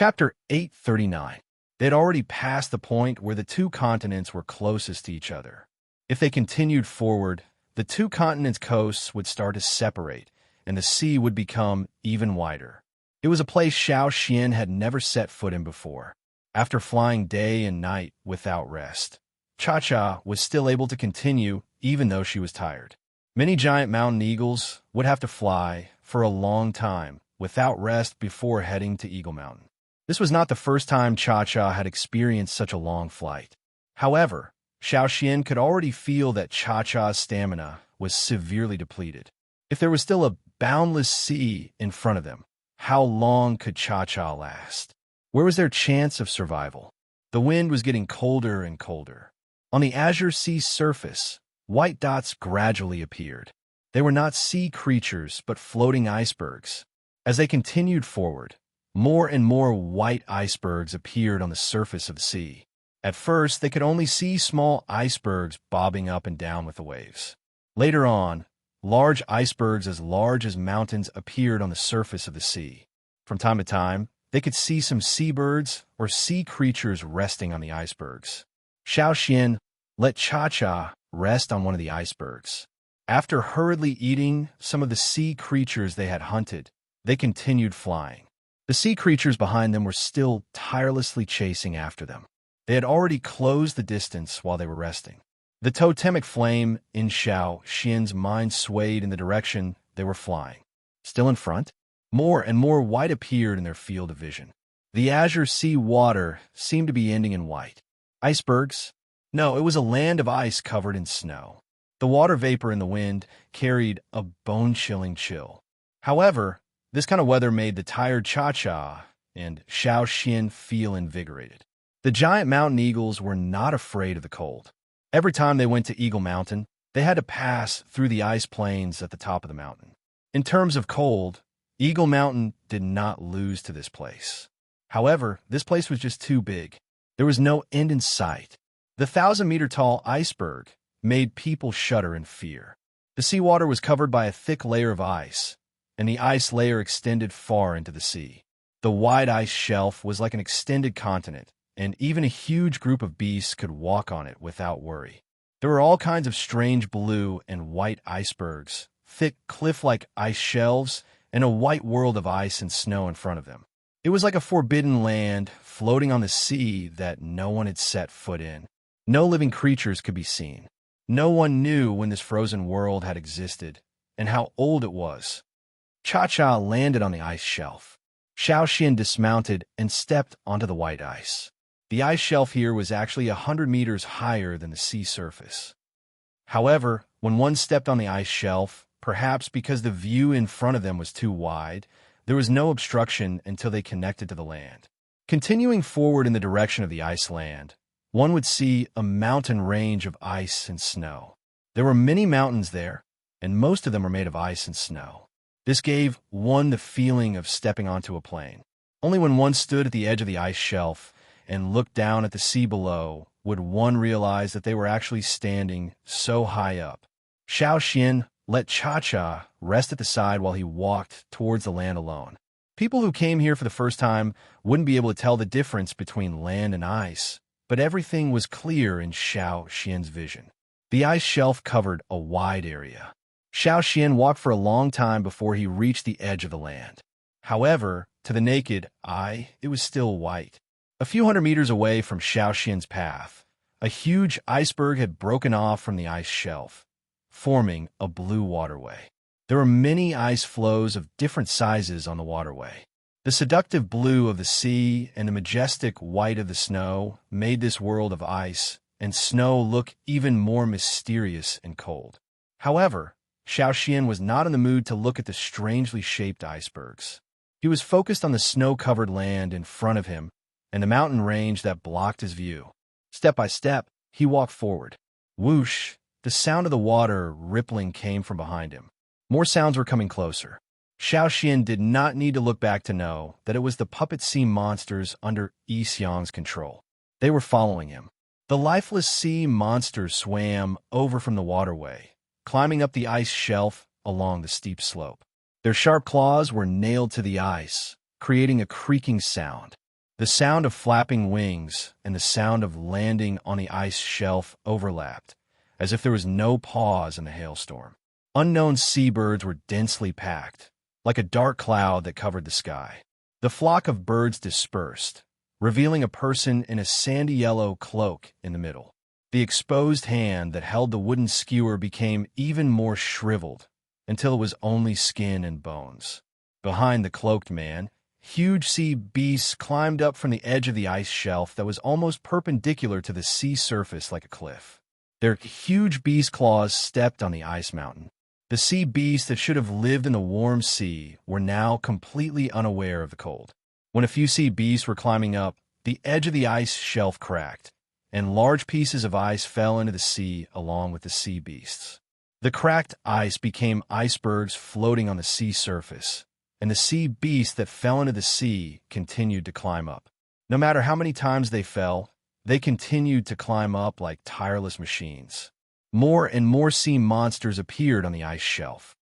Chapter 839. They had already passed the point where the two continents were closest to each other. If they continued forward, the two continents' coasts would start to separate, and the sea would become even wider. It was a place Xiao Xian had never set foot in before. After flying day and night without rest, Cha-Cha was still able to continue even though she was tired. Many giant mountain eagles would have to fly for a long time without rest before heading to Eagle Mountain. This was not the first time Cha-Cha had experienced such a long flight. However, Xiao Xian could already feel that Cha-Cha's stamina was severely depleted. If there was still a boundless sea in front of them, how long could Cha-Cha last? Where was their chance of survival? The wind was getting colder and colder. On the azure sea surface, white dots gradually appeared. They were not sea creatures, but floating icebergs. As they continued forward, more and more white icebergs appeared on the surface of the sea. At first, they could only see small icebergs bobbing up and down with the waves. Later on, large icebergs as large as mountains appeared on the surface of the sea. From time to time, they could see some seabirds or sea creatures resting on the icebergs. Xiao Xian let Cha-Cha rest on one of the icebergs. After hurriedly eating some of the sea creatures they had hunted, they continued flying. The sea creatures behind them were still tirelessly chasing after them. They had already closed the distance while they were resting. The totemic flame in Xiao Xian's mind swayed in the direction they were flying. Still in front, more and more white appeared in their field of vision. The azure sea water seemed to be ending in white. Icebergs? No, it was a land of ice covered in snow. The water vapor in the wind carried a bone-chilling chill. However, this kind of weather made the tired Cha-Cha and Xiao Xian feel invigorated. The giant mountain eagles were not afraid of the cold. Every time they went to Eagle Mountain, they had to pass through the ice plains at the top of the mountain. In terms of cold, Eagle Mountain did not lose to this place. However, this place was just too big. There was no end in sight. The 1,000-meter-tall iceberg made people shudder in fear. The seawater was covered by a thick layer of ice, and the ice layer extended far into the sea. The wide ice shelf was like an extended continent, and even a huge group of beasts could walk on it without worry. There were all kinds of strange blue and white icebergs, thick cliff-like ice shelves, and a white world of ice and snow in front of them. It was like a forbidden land floating on the sea that no one had set foot in. No living creatures could be seen. No one knew when this frozen world had existed and how old it was. Cha-Cha landed on the ice shelf. Xiao Xian dismounted and stepped onto the white ice. The ice shelf here was actually 100 meters higher than the sea surface. However, when one stepped on the ice shelf, perhaps because the view in front of them was too wide, there was no obstruction until they connected to the land. Continuing forward in the direction of the ice land, one would see a mountain range of ice and snow. There were many mountains there, and most of them were made of ice and snow. This gave one the feeling of stepping onto a plane. Only when one stood at the edge of the ice shelf and looked down at the sea below would one realize that they were actually standing so high up. Xiao Xian let Cha-Cha rest at the side while he walked towards the land alone. People who came here for the first time wouldn't be able to tell the difference between land and ice, but everything was clear in Xiao Xian's vision. The ice shelf covered a wide area. Xiao Xian walked for a long time before he reached the edge of the land. However, to the naked eye, it was still white. A few hundred meters away from Xiao Xian's path, a huge iceberg had broken off from the ice shelf, forming a blue waterway. There were many ice floes of different sizes on the waterway. The seductive blue of the sea and the majestic white of the snow made this world of ice and snow look even more mysterious and cold. However, Xiao Xian was not in the mood to look at the strangely shaped icebergs. He was focused on the snow-covered land in front of him and the mountain range that blocked his view. Step by step, he walked forward. Whoosh! The sound of the water rippling came from behind him. More sounds were coming closer. Xiao Xian did not need to look back to know that it was the puppet sea monsters under Yi Xiang's control. They were following him. The lifeless sea monsters swam over from the waterway, climbing up the ice shelf along the steep slope. Their sharp claws were nailed to the ice, creating a creaking sound. The sound of flapping wings and the sound of landing on the ice shelf overlapped, as if there was no pause in the hailstorm. Unknown seabirds were densely packed, like a dark cloud that covered the sky. The flock of birds dispersed, revealing a person in a sandy yellow cloak in the middle. The exposed hand that held the wooden skewer became even more shriveled, until it was only skin and bones. Behind the cloaked man, huge sea beasts climbed up from the edge of the ice shelf that was almost perpendicular to the sea surface like a cliff. Their huge beast claws stepped on the ice mountain. The sea beasts that should have lived in the warm sea were now completely unaware of the cold. When a few sea beasts were climbing up, the edge of the ice shelf cracked, and large pieces of ice fell into the sea along with the sea beasts. The cracked ice became icebergs floating on the sea surface, and the sea beasts that fell into the sea continued to climb up. No matter how many times they fell, they continued to climb up like tireless machines. More and more sea monsters appeared on the ice shelf.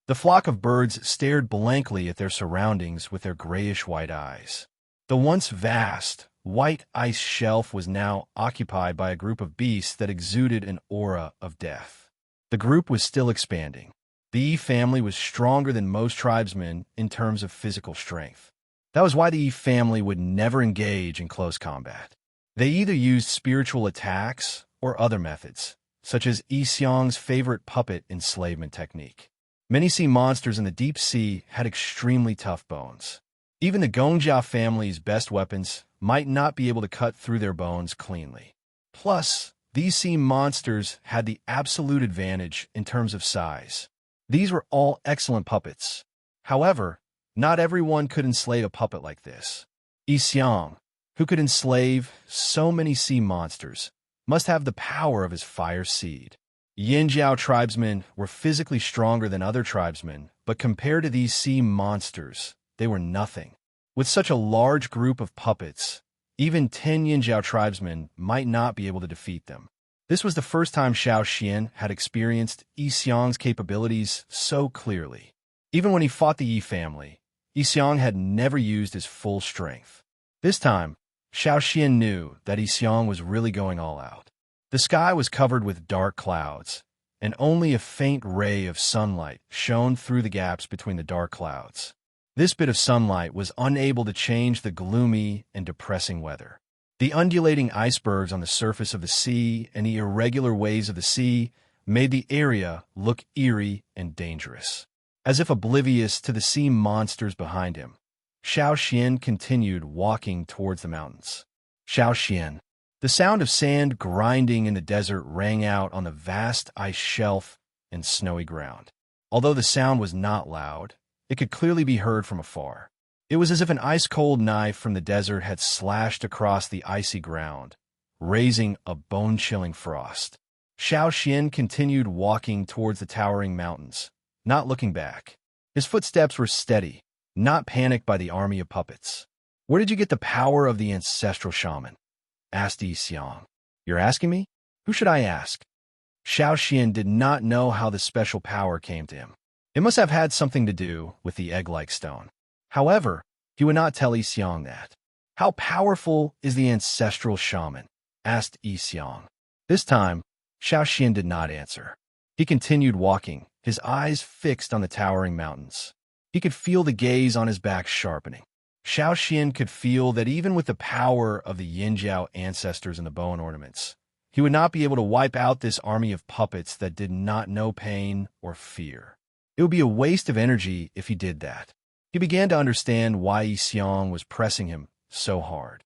The flock of birds stared blankly at their surroundings with their grayish-white eyes. The once vast, white ice shelf was now occupied by a group of beasts that exuded an aura of death. The group was still expanding. The E family was stronger than most tribesmen in terms of physical strength. That was why the E family would never engage in close combat. They either used spiritual attacks or other methods, such as Yi Xiong's favorite puppet enslavement technique. Many sea monsters in the deep sea had extremely tough bones. Even the Gongjia family's best weapons might not be able to cut through their bones cleanly. Plus, these sea monsters had the absolute advantage in terms of size. These were all excellent puppets. However, not everyone could enslave a puppet like this. Yi Xiong, who could enslave so many sea monsters, must have the power of his fire seed. Yinjiao tribesmen were physically stronger than other tribesmen, but compared to these sea monsters, they were nothing. With such a large group of puppets, even 10 Yinjiao tribesmen might not be able to defeat them. This was the first time Xiao Xian had experienced Yi Xiong's capabilities so clearly. Even when he fought the Yi family, Yi Xiong had never used his full strength. This time, Xiao Xian knew that Yi Xiong was really going all out. The sky was covered with dark clouds, and only a faint ray of sunlight shone through the gaps between the dark clouds. This bit of sunlight was unable to change the gloomy and depressing weather. The undulating icebergs on the surface of the sea and the irregular waves of the sea made the area look eerie and dangerous. As if oblivious to the sea monsters behind him, Xiao Xian continued walking towards the mountains. Xiao Xian. The sound of sand grinding in the desert rang out on the vast ice shelf and snowy ground. Although the sound was not loud, it could clearly be heard from afar. It was as if an ice-cold knife from the desert had slashed across the icy ground, raising a bone-chilling frost. Xiao Xian continued walking towards the towering mountains, not looking back. His footsteps were steady, not panicked by the army of puppets. "Where did you get the power of the ancestral shaman?" asked Yi Xiong. "You're asking me? Who should I ask?" Xiao Xian did not know how the special power came to him. It must have had something to do with the egg-like stone. However, he would not tell Yi Xiong that. "How powerful is the ancestral shaman?" asked Yi Xiong. This time, Xiao Xian did not answer. He continued walking, his eyes fixed on the towering mountains. He could feel the gaze on his back sharpening. Xiao Xian could feel that even with the power of the Yinjiao ancestors and the bone ornaments, he would not be able to wipe out this army of puppets that did not know pain or fear. It would be a waste of energy if he did that. He began to understand why Yi Xiong was pressing him so hard.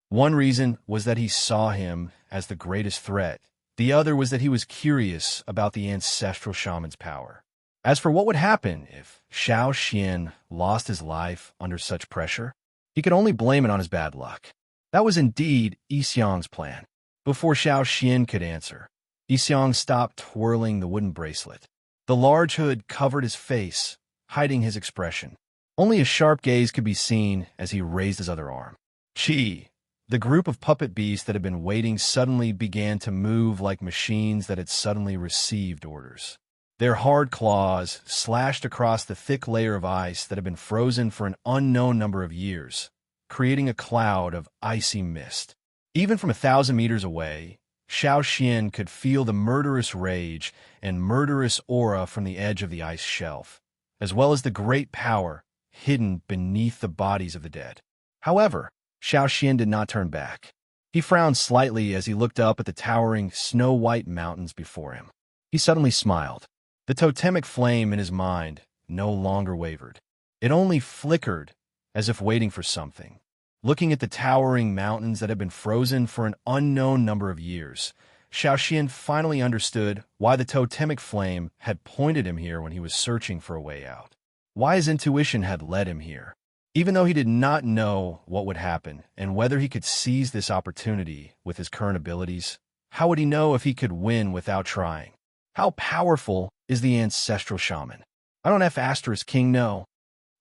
One reason was that he saw him as the greatest threat. The other was that he was curious about the ancestral shaman's power. As for what would happen if Xiao Xian lost his life under such pressure, he could only blame it on his bad luck. That was indeed Yi Xiong's plan. Before Xiao Xian could answer, Yi Xiong stopped twirling the wooden bracelet. The large hood covered his face, hiding his expression. Only a sharp gaze could be seen as he raised his other arm. Chi! The group of puppet beasts that had been waiting suddenly began to move like machines that had suddenly received orders. Their hard claws slashed across the thick layer of ice that had been frozen for an unknown number of years, creating a cloud of icy mist. Even from 1,000 meters away, Xiao Xian could feel the murderous rage and murderous aura from the edge of the ice shelf, as well as the great power hidden beneath the bodies of the dead. However, Xiao Xian did not turn back. He frowned slightly as he looked up at the towering, snow-white mountains before him. He suddenly smiled. The totemic flame in his mind no longer wavered. It only flickered, as if waiting for something. Looking at the towering mountains that had been frozen for an unknown number of years, Xiao Xian finally understood why the totemic flame had pointed him here when he was searching for a way out. Why his intuition had led him here. Even though he did not know what would happen and whether he could seize this opportunity with his current abilities, how would he know if he could win without trying? How powerful is the ancestral shaman? I don't have *king know.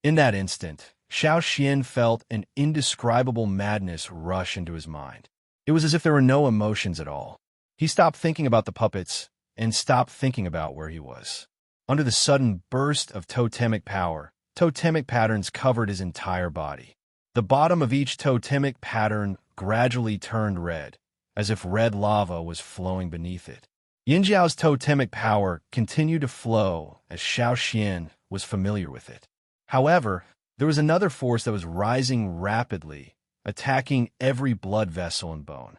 In that instant, Xiao Xian felt an indescribable madness rush into his mind. It was as if there were no emotions at all. He stopped thinking about the puppets and stopped thinking about where he was. Under the sudden burst of totemic power, totemic patterns covered his entire body. The bottom of each totemic pattern gradually turned red, as if red lava was flowing beneath it. Yinjiao's totemic power continued to flow as Xiao Xian was familiar with it. However, there was another force that was rising rapidly, attacking every blood vessel and bone.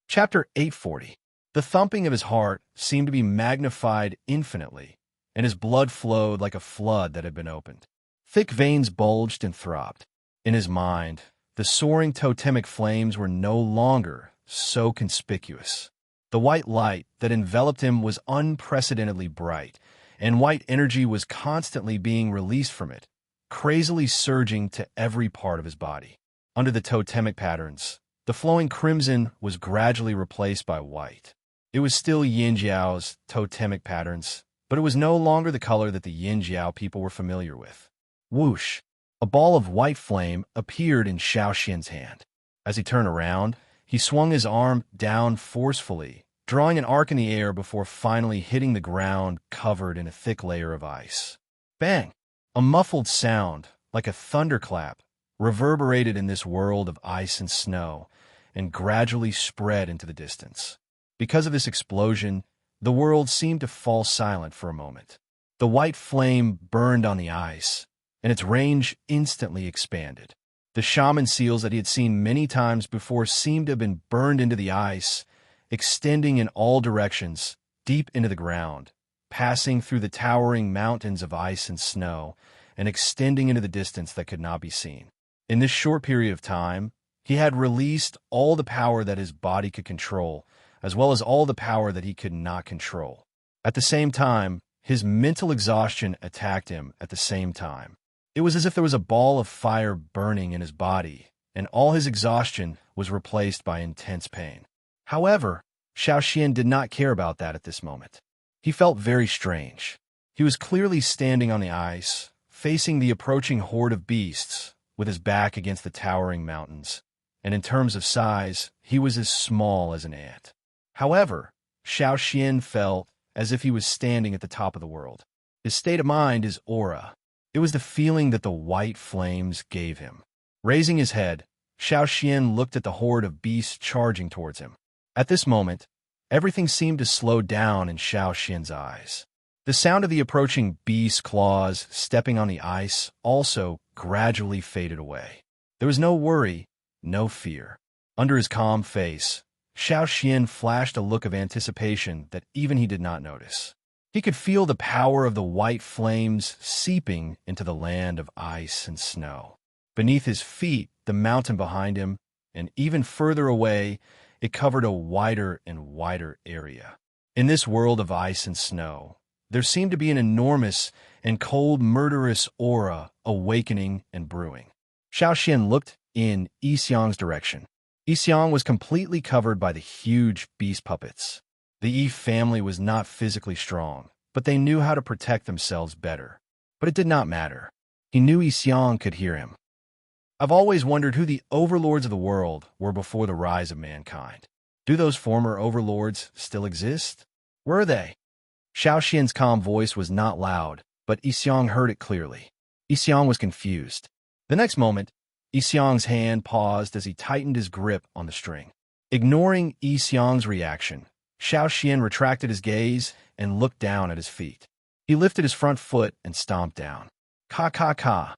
Chapter 840. The thumping of his heart seemed to be magnified infinitely, and his blood flowed like a flood that had been opened. Thick veins bulged and throbbed. In his mind, the soaring totemic flames were no longer so conspicuous. The white light that enveloped him was unprecedentedly bright, and white energy was constantly being released from it, crazily surging to every part of his body. Under the totemic patterns, the flowing crimson was gradually replaced by white. It was still Yinjiao's totemic patterns, but it was no longer the color that the Yinjiao people were familiar with. Whoosh! A ball of white flame appeared in Xiao Xian's hand. As he turned around, he swung his arm down forcefully, drawing an arc in the air before finally hitting the ground covered in a thick layer of ice. Bang! A muffled sound, like a thunderclap, reverberated in this world of ice and snow and gradually spread into the distance. Because of this explosion, the world seemed to fall silent for a moment. The white flame burned on the ice, and its range instantly expanded. The shaman seals that he had seen many times before seemed to have been burned into the ice, extending in all directions, deep into the ground, passing through the towering mountains of ice and snow, and extending into the distance that could not be seen. In this short period of time, he had released all the power that his body could control, as well as all the power that he could not control. At the same time, his mental exhaustion attacked him at the same time. It was as if there was a ball of fire burning in his body, and all his exhaustion was replaced by intense pain. However, Xiao Xian did not care about that at this moment. He felt very strange. He was clearly standing on the ice, facing the approaching horde of beasts, with his back against the towering mountains, and in terms of size, he was as small as an ant. However, Xiao Xian felt as if he was standing at the top of the world. His state of mind is aura. It was the feeling that the white flames gave him. Raising his head, Xiao Xian looked at the horde of beasts charging towards him. At this moment, everything seemed to slow down in Xiao Xian's eyes. The sound of the approaching beast's claws stepping on the ice also gradually faded away. There was no worry, no fear. Under his calm face, Xiao Xian flashed a look of anticipation that even he did not notice. He could feel the power of the white flames seeping into the land of ice and snow. Beneath his feet, the mountain behind him, and even further away, it covered a wider and wider area. In this world of ice and snow, there seemed to be an enormous and cold murderous aura awakening and brewing. Xiao Xian looked in Yixiang's direction. Yixiang was completely covered by the huge beast puppets. The Yi family was not physically strong, but they knew how to protect themselves better. But it did not matter. He knew Yixiang could hear him. I've always wondered who the overlords of the world were before the rise of mankind. Do those former overlords still exist? Where are they? Xiao Xian's calm voice was not loud, but Yixiang heard it clearly. Yixiang was confused. The next moment, Xiang's hand paused as he tightened his grip on the string. Ignoring Xiang's reaction, Xiao Xian retracted his gaze and looked down at his feet. He lifted his front foot and stomped down. Ka ka ka.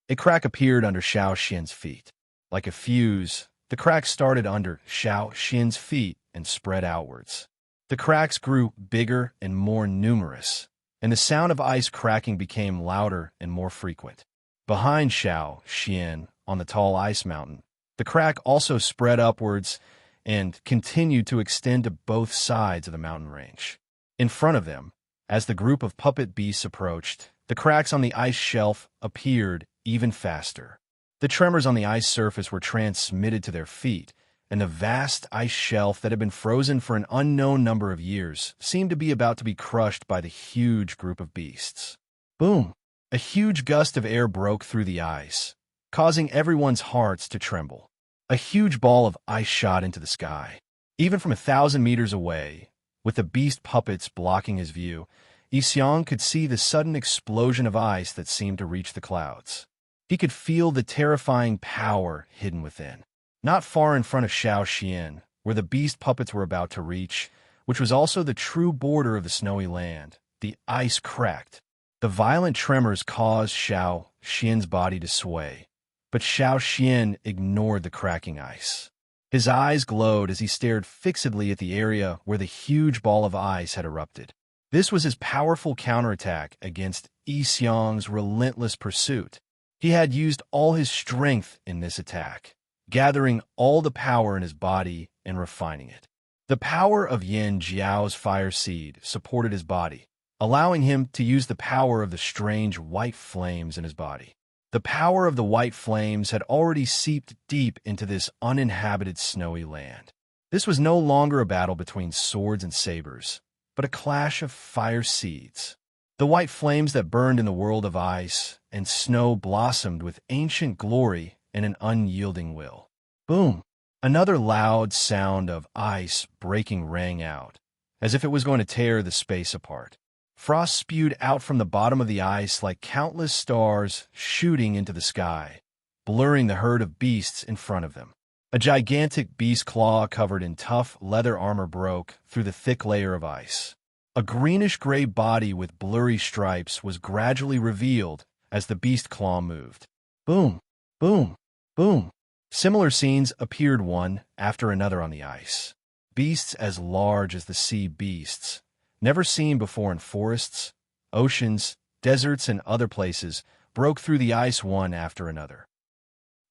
A crack appeared under Xiao Xian's feet. Like a fuse, the crack started under Xiao Xian's feet and spread outwards. The cracks grew bigger and more numerous, and the sound of ice cracking became louder and more frequent. Behind Xiao Xian, on the tall ice mountain, the crack also spread upwards and continued to extend to both sides of the mountain range. In front of them, as the group of puppet beasts approached, the cracks on the ice shelf appeared even faster. The tremors on the ice surface were transmitted to their feet, and the vast ice shelf that had been frozen for an unknown number of years seemed to be about to be crushed by the huge group of beasts. Boom! A huge gust of air broke through the ice, causing everyone's hearts to tremble. A huge ball of ice shot into the sky. Even from 1,000 meters away, with the beast puppets blocking his view, Xiang could see the sudden explosion of ice that seemed to reach the clouds. He could feel the terrifying power hidden within. Not far in front of Xiao Xian, where the beast puppets were about to reach, which was also the true border of the snowy land, the ice cracked. The violent tremors caused Xiao Xian's body to sway, but Xiao Xian ignored the cracking ice. His eyes glowed as he stared fixedly at the area where the huge ball of ice had erupted. This was his powerful counterattack against Xiang's relentless pursuit. He had used all his strength in this attack, gathering all the power in his body and refining it. The power of Yin Jiao's fire seed supported his body, allowing him to use the power of the strange white flames in his body. The power of the white flames had already seeped deep into this uninhabited snowy land. This was no longer a battle between swords and sabers, but a clash of fire seeds. The white flames that burned in the world of ice and snow blossomed with ancient glory and an unyielding will. Boom! Another loud sound of ice breaking rang out, as if it was going to tear the space apart. Frost spewed out from the bottom of the ice like countless stars shooting into the sky, blurring the herd of beasts in front of them. A gigantic beast claw covered in tough leather armor broke through the thick layer of ice. A greenish-gray body with blurry stripes was gradually revealed as the beast claw moved. Boom! Boom! Boom! Similar scenes appeared one after another on the ice. Beasts as large as the sea beasts, never seen before in forests, oceans, deserts, and other places, broke through the ice one after another.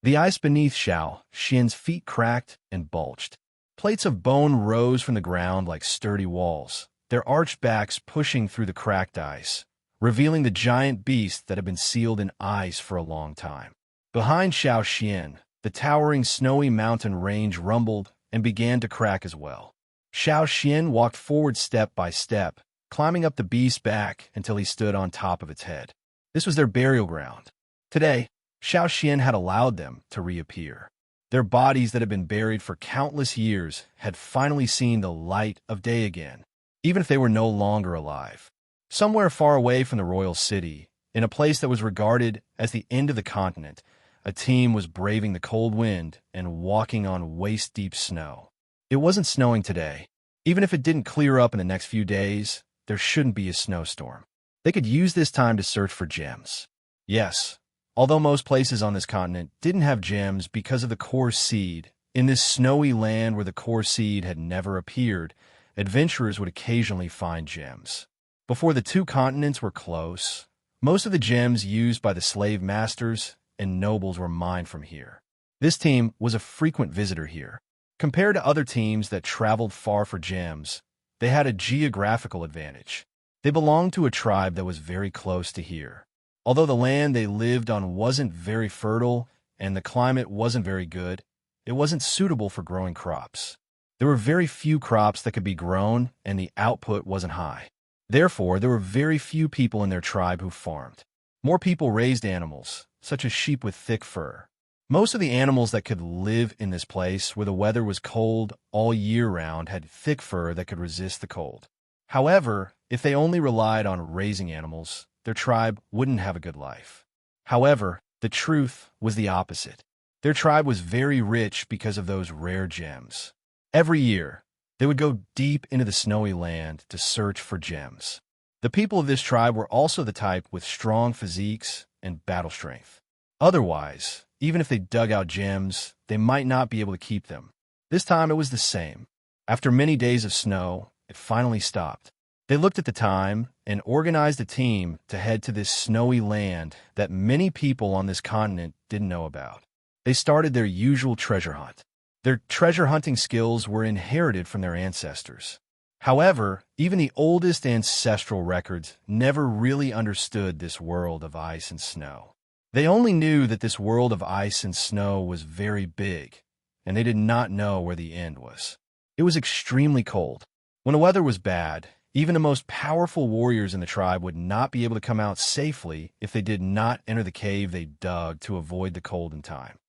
The ice beneath Xiao Xian's feet cracked and bulged. Plates of bone rose from the ground like sturdy walls, their arched backs pushing through the cracked ice, revealing the giant beast that had been sealed in ice for a long time. Behind Xiao Xian, the towering snowy mountain range rumbled and began to crack as well. Xiao Xian walked forward step by step, climbing up the beast's back until he stood on top of its head. This was their burial ground. Today, Xiao Xian had allowed them to reappear. Their bodies that had been buried for countless years had finally seen the light of day again, even if they were no longer alive. Somewhere far away from the royal city, in a place that was regarded as the end of the continent, a team was braving the cold wind and walking on waist-deep snow. It wasn't snowing today. Even if it didn't clear up in the next few days, there shouldn't be a snowstorm. They could use this time to search for gems. Yes, although most places on this continent didn't have gems because of the core seed, in this snowy land where the core seed had never appeared, adventurers would occasionally find gems. Before the two continents were close, most of the gems used by the slave masters and nobles were mined from here. This team was a frequent visitor here. Compared to other teams that traveled far for gems, they had a geographical advantage. They belonged to a tribe that was very close to here. Although the land they lived on wasn't very fertile and the climate wasn't very good, it wasn't suitable for growing crops. There were very few crops that could be grown and the output wasn't high. Therefore, there were very few people in their tribe who farmed. More people raised animals, such as sheep with thick fur. Most of the animals that could live in this place where the weather was cold all year round had thick fur that could resist the cold. However, if they only relied on raising animals, their tribe wouldn't have a good life. However, The truth was the opposite. Their tribe was very rich because of those rare gems. Every year, they would go deep into the snowy land to search for gems. The people of this tribe were also the type with strong physiques and battle strength. Otherwise, even if they dug out gems, they might not be able to keep them. This time it was the same. After many days of snow, it finally stopped. They looked at the time and organized a team to head to this snowy land that many people on this continent didn't know about. They started their usual treasure hunt. Their treasure hunting skills were inherited from their ancestors. However, even the oldest ancestral records never really understood this world of ice and snow. They only knew that this world of ice and snow was very big, and they did not know where the end was. It was extremely cold. When the weather was bad, even the most powerful warriors in the tribe would not be able to come out safely if they did not enter the cave they dug to avoid the cold in time.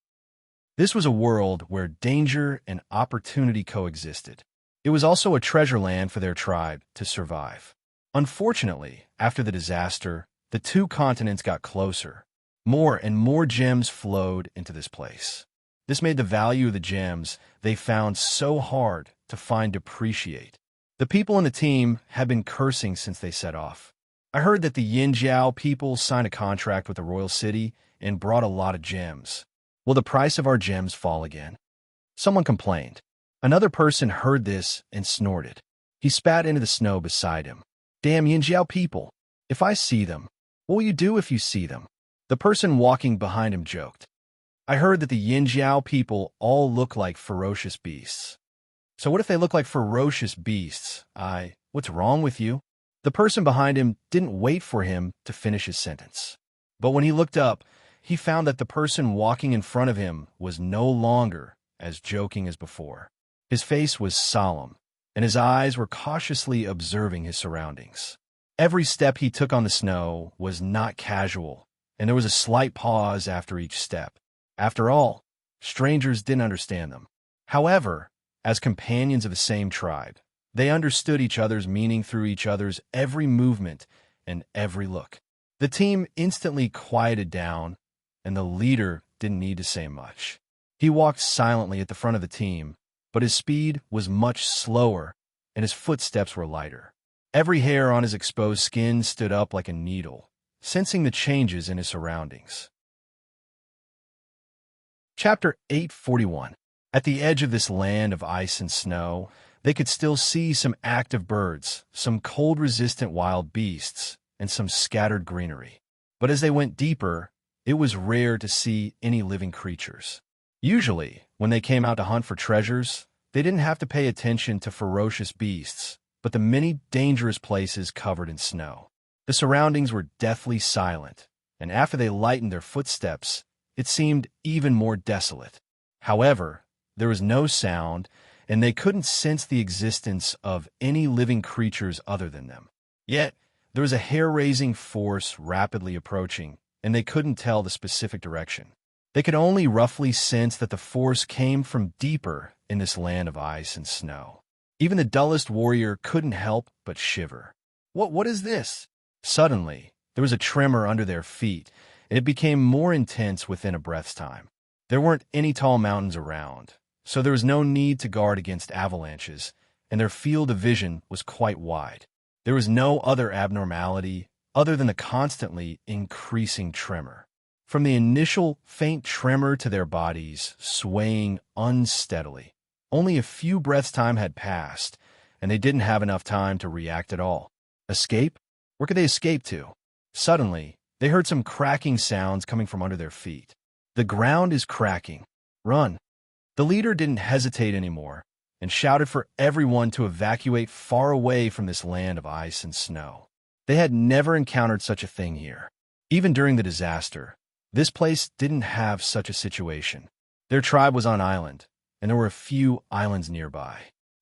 This was a world where danger and opportunity coexisted. It was also a treasure land for their tribe to survive. Unfortunately, after the disaster, the two continents got closer. More and more gems flowed into this place. This made the value of the gems they found so hard to find depreciate. The people in the team had been cursing since they set off. I heard that the Yinjiao people signed a contract with the royal city and brought a lot of gems. Will the price of our gems fall again? Someone complained. Another person heard this and snorted. He spat into the snow beside him. Damn Yinjiao people! If I see them, what will you do if you see them? The person walking behind him joked. I heard that the Yinjiao people all look like ferocious beasts. So what if they look like ferocious beasts? What's wrong with you? The person behind him didn't wait for him to finish his sentence. But when he looked up, he found that the person walking in front of him was no longer as joking as before. His face was solemn, and his eyes were cautiously observing his surroundings. Every step he took on the snow was not casual, and there was a slight pause after each step. After all, strangers didn't understand them. However, as companions of the same tribe, they understood each other's meaning through each other's every movement and every look. The team instantly quieted down, and the leader didn't need to say much. He walked silently at the front of the team, but his speed was much slower, and his footsteps were lighter. Every hair on his exposed skin stood up like a needle, sensing the changes in his surroundings. Chapter 841. At the edge of this land of ice and snow, they could still see some active birds, some cold-resistant wild beasts, and some scattered greenery. But as they went deeper, it was rare to see any living creatures. Usually, when they came out to hunt for treasures, they didn't have to pay attention to ferocious beasts, but the many dangerous places covered in snow. The surroundings were deathly silent, and after they lightened their footsteps, it seemed even more desolate. However, there was no sound, and they couldn't sense the existence of any living creatures other than them. Yet, there was a hair-raising force rapidly approaching, and they couldn't tell the specific direction. They could only roughly sense that the force came from deeper in this land of ice and snow. Even the dullest warrior couldn't help but shiver. What is this? Suddenly, there was a tremor under their feet, and it became more intense within a breath's time. There weren't any tall mountains around, so there was no need to guard against avalanches, and their field of vision was quite wide. There was no other abnormality other than the constantly increasing tremor. From the initial faint tremor to their bodies swaying unsteadily. Only a few breaths' time had passed, and they didn't have enough time to react at all. Escape? Where could they escape to? Suddenly, they heard some cracking sounds coming from under their feet. The ground is cracking. Run. The leader didn't hesitate anymore and shouted for everyone to evacuate far away from this land of ice and snow. They had never encountered such a thing here. Even during the disaster, this place didn't have such a situation. Their tribe was on an island, and there were a few islands nearby.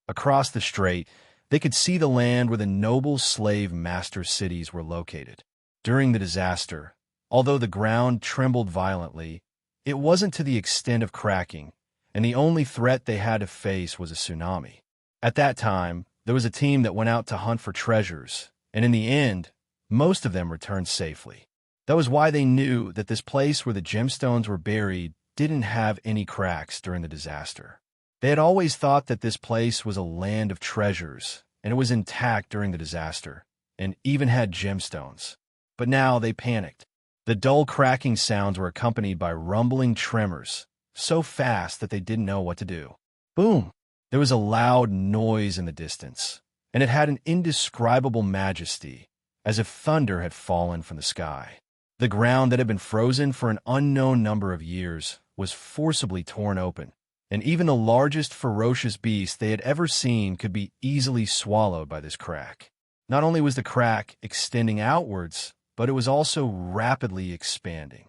Across the strait, they could see the land where the noble slave master cities were located. During the disaster, although the ground trembled violently, it wasn't to the extent of cracking, and the only threat they had to face was a tsunami. At that time, there was a team that went out to hunt for treasures, and in the end, most of them returned safely. That was why they knew that this place where the gemstones were buried didn't have any cracks during the disaster. They had always thought that this place was a land of treasures, and it was intact during the disaster, and even had gemstones. But now they panicked. The dull cracking sounds were accompanied by rumbling tremors, so fast that they didn't know what to do. Boom! There was a loud noise in the distance, and it had an indescribable majesty, as if thunder had fallen from the sky. The ground that had been frozen for an unknown number of years was forcibly torn open, and even the largest ferocious beast they had ever seen could be easily swallowed by this crack. Not only was the crack extending outwards, but it was also rapidly expanding.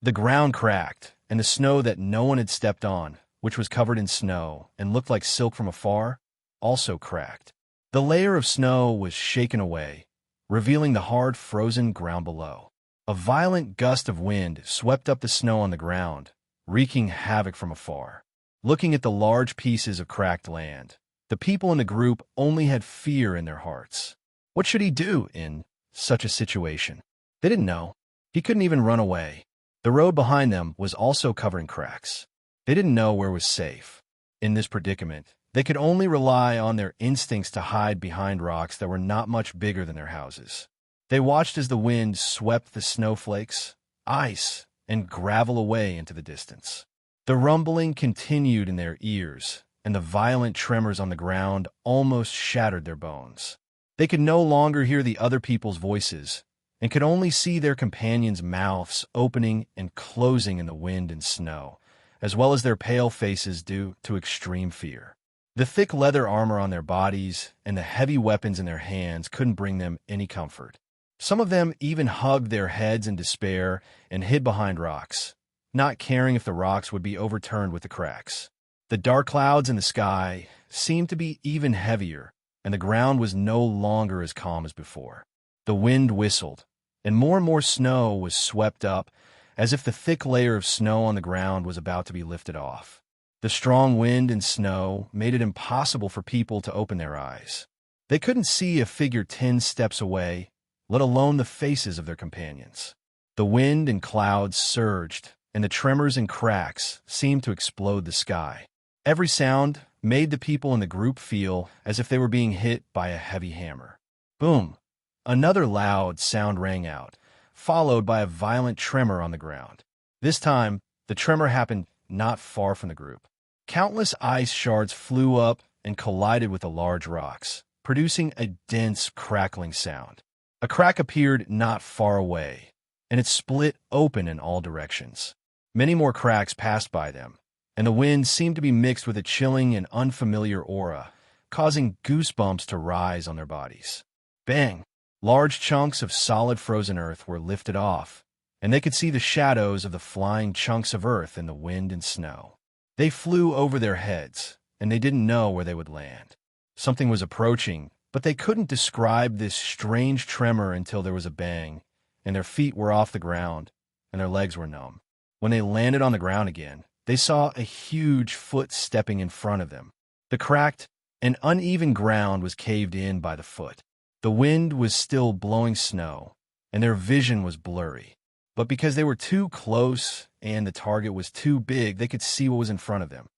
The ground cracked, and the snow that no one had stepped on, which was covered in snow and looked like silk from afar, also cracked. The layer of snow was shaken away, revealing the hard, frozen ground below. A violent gust of wind swept up the snow on the ground, wreaking havoc from afar. Looking at the large pieces of cracked land, the people in the group only had fear in their hearts. What should he do in such a situation? They didn't know. He couldn't even run away. The road behind them was also covered in cracks. They didn't know where was safe. In this predicament, they could only rely on their instincts to hide behind rocks that were not much bigger than their houses. They watched as the wind swept the snowflakes, ice, and gravel away into the distance. The rumbling continued in their ears, and the violent tremors on the ground almost shattered their bones. They could no longer hear the other people's voices, and could only see their companions' mouths opening and closing in the wind and snow, as well as their pale faces due to extreme fear. The thick leather armor on their bodies and the heavy weapons in their hands couldn't bring them any comfort. Some of them even hugged their heads in despair and hid behind rocks, not caring if the rocks would be overturned with the cracks. The dark clouds in the sky seemed to be even heavier, and the ground was no longer as calm as before. The wind whistled, and more snow was swept up, as if the thick layer of snow on the ground was about to be lifted off. The strong wind and snow made it impossible for people to open their eyes. They couldn't see a figure 10 steps away, let alone the faces of their companions. The wind and clouds surged, and the tremors and cracks seemed to explode the sky. Every sound made the people in the group feel as if they were being hit by a heavy hammer. Boom! Another loud sound rang out, followed by a violent tremor on the ground. This time, the tremor happened not far from the group. Countless ice shards flew up and collided with the large rocks, producing a dense, crackling sound. A crack appeared not far away, and it split open in all directions. Many more cracks passed by them, and the wind seemed to be mixed with a chilling and unfamiliar aura, causing goosebumps to rise on their bodies. Bang! Large chunks of solid frozen earth were lifted off, and they could see the shadows of the flying chunks of earth in the wind and snow. They flew over their heads, and they didn't know where they would land. Something was approaching, but they couldn't describe this strange tremor until there was a bang, and their feet were off the ground, and their legs were numb. When they landed on the ground again, they saw a huge foot stepping in front of them. The cracked and uneven ground was caved in by the foot. The wind was still blowing snow, and their vision was blurry. But because they were too close and the target was too big, they could see what was in front of them.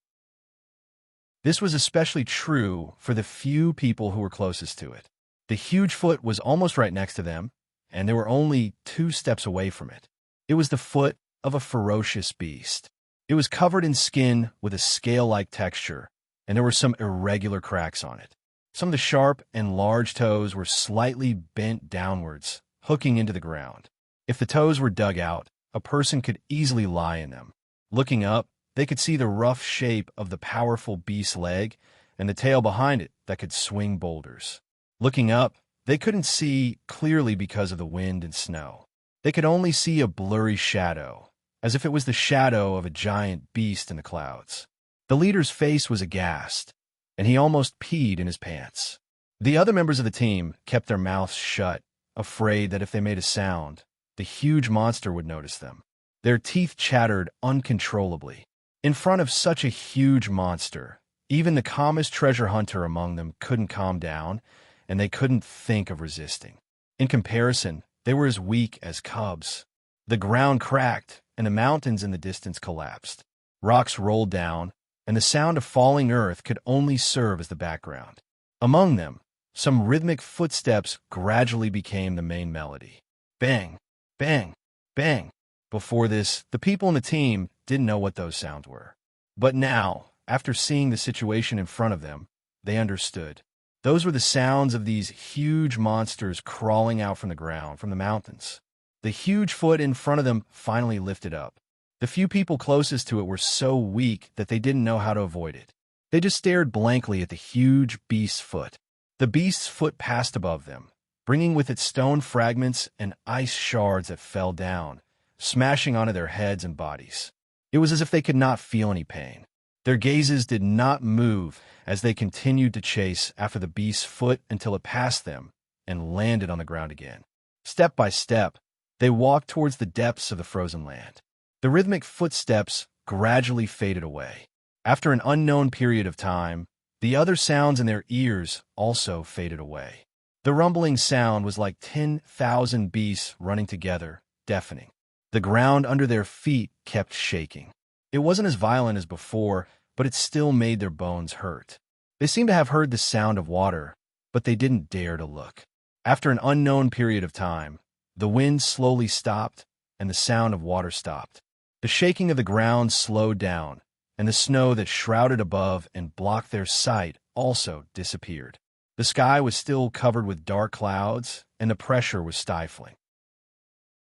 This was especially true for the few people who were closest to it. The huge foot was almost right next to them, and they were only 2 steps away from it. It was the foot of a ferocious beast. It was covered in skin with a scale-like texture, and there were some irregular cracks on it. Some of the sharp and large toes were slightly bent downwards, hooking into the ground. If the toes were dug out, a person could easily lie in them. Looking up, they could see the rough shape of the powerful beast's leg and the tail behind it that could swing boulders. Looking up, they couldn't see clearly because of the wind and snow. They could only see a blurry shadow, as if it was the shadow of a giant beast in the clouds. The leader's face was aghast, and he almost peed in his pants. The other members of the team kept their mouths shut, afraid that if they made a sound, the huge monster would notice them. Their teeth chattered uncontrollably. In front of such a huge monster, even the calmest treasure hunter among them couldn't calm down, and they couldn't think of resisting. In comparison, They were as weak as cubs. The ground cracked, and the mountains in the distance collapsed. Rocks rolled down, and the sound of falling earth could only serve as the background. Among them, some rhythmic footsteps gradually became the main melody. Bang, bang, bang. Before this, the people in the team didn't know what those sounds were. But now, after seeing the situation in front of them, they understood. Those were the sounds of these huge monsters crawling out from the ground, from the mountains. The huge foot in front of them finally lifted up. The few people closest to it were so weak that they didn't know how to avoid it. They just stared blankly at the huge beast's foot. The beast's foot passed above them, bringing with it stone fragments and ice shards that fell down, smashing onto their heads and bodies. It was as if they could not feel any pain. Their gazes did not move as they continued to chase after the beast's foot until it passed them and landed on the ground again. Step by step, they walked towards the depths of the frozen land. The rhythmic footsteps gradually faded away. After an unknown period of time, the other sounds in their ears also faded away. The rumbling sound was like 10,000 beasts running together, deafening. The ground under their feet kept shaking. It wasn't as violent as before, but it still made their bones hurt. They seemed to have heard the sound of water, but they didn't dare to look. After an unknown period of time, the wind slowly stopped, and the sound of water stopped. The shaking of the ground slowed down, and the snow that shrouded above and blocked their sight also disappeared. The sky was still covered with dark clouds, and the pressure was stifling.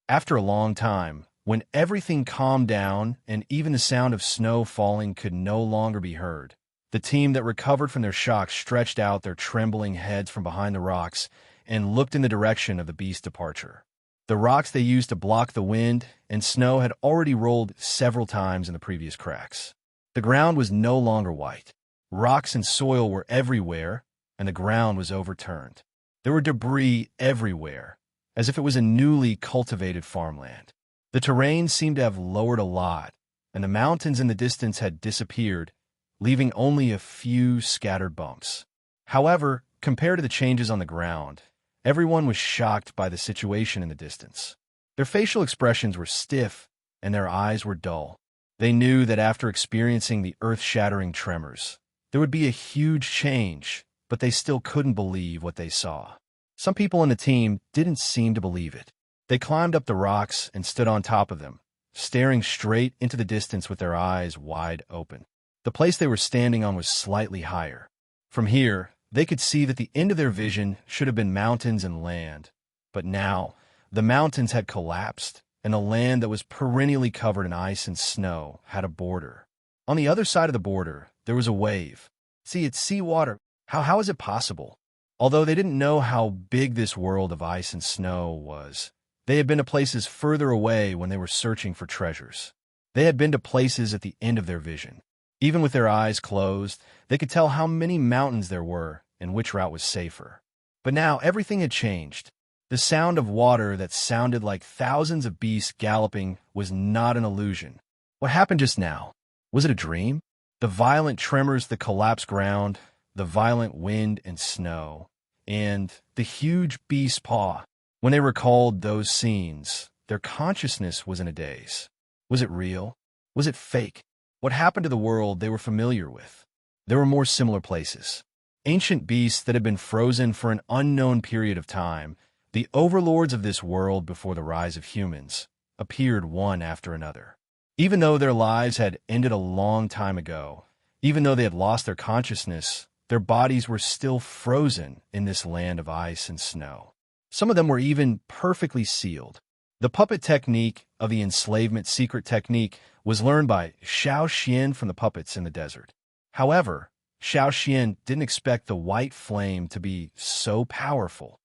After a long time, when everything calmed down and even the sound of snow falling could no longer be heard, the team that recovered from their shock stretched out their trembling heads from behind the rocks and looked in the direction of the beast's departure. The rocks they used to block the wind and snow had already rolled several times in the previous cracks. The ground was no longer white. Rocks and soil were everywhere, and the ground was overturned. There were debris everywhere, as if it was a newly cultivated farmland. The terrain seemed to have lowered a lot, and the mountains in the distance had disappeared, leaving only a few scattered bumps. However, compared to the changes on the ground, everyone was shocked by the situation in the distance. Their facial expressions were stiff, and their eyes were dull. They knew that after experiencing the earth-shattering tremors, there would be a huge change, but they still couldn't believe what they saw. Some people in the team didn't seem to believe it. They climbed up the rocks and stood on top of them, staring straight into the distance with their eyes wide open. The place they were standing on was slightly higher. From here, they could see that the end of their vision should have been mountains and land. But now, the mountains had collapsed, and the land that was perennially covered in ice and snow had a border. On the other side of the border, there was a wave. See, it's seawater. How is it possible? Although they didn't know how big this world of ice and snow was, they had been to places further away when they were searching for treasures. They had been to places at the end of their vision. Even with their eyes closed, they could tell how many mountains there were and which route was safer. But now everything had changed. The sound of water that sounded like thousands of beasts galloping was not an illusion. What happened just now? Was it a dream? The violent tremors, the collapsed ground, the violent wind and snow, and the huge beast's paw. When they recalled those scenes, their consciousness was in a daze. Was it real? Was it fake? What happened to the world they were familiar with? There were more similar places. Ancient beasts that had been frozen for an unknown period of time, the overlords of this world before the rise of humans, appeared one after another. Even though their lives had ended a long time ago, even though they had lost their consciousness, their bodies were still frozen in this land of ice and snow. Some of them were even perfectly sealed. The puppet technique of the enslavement secret technique was learned by Xiao Xian from the puppets in the desert. However, Xiao Xian didn't expect the white flame to be so powerful.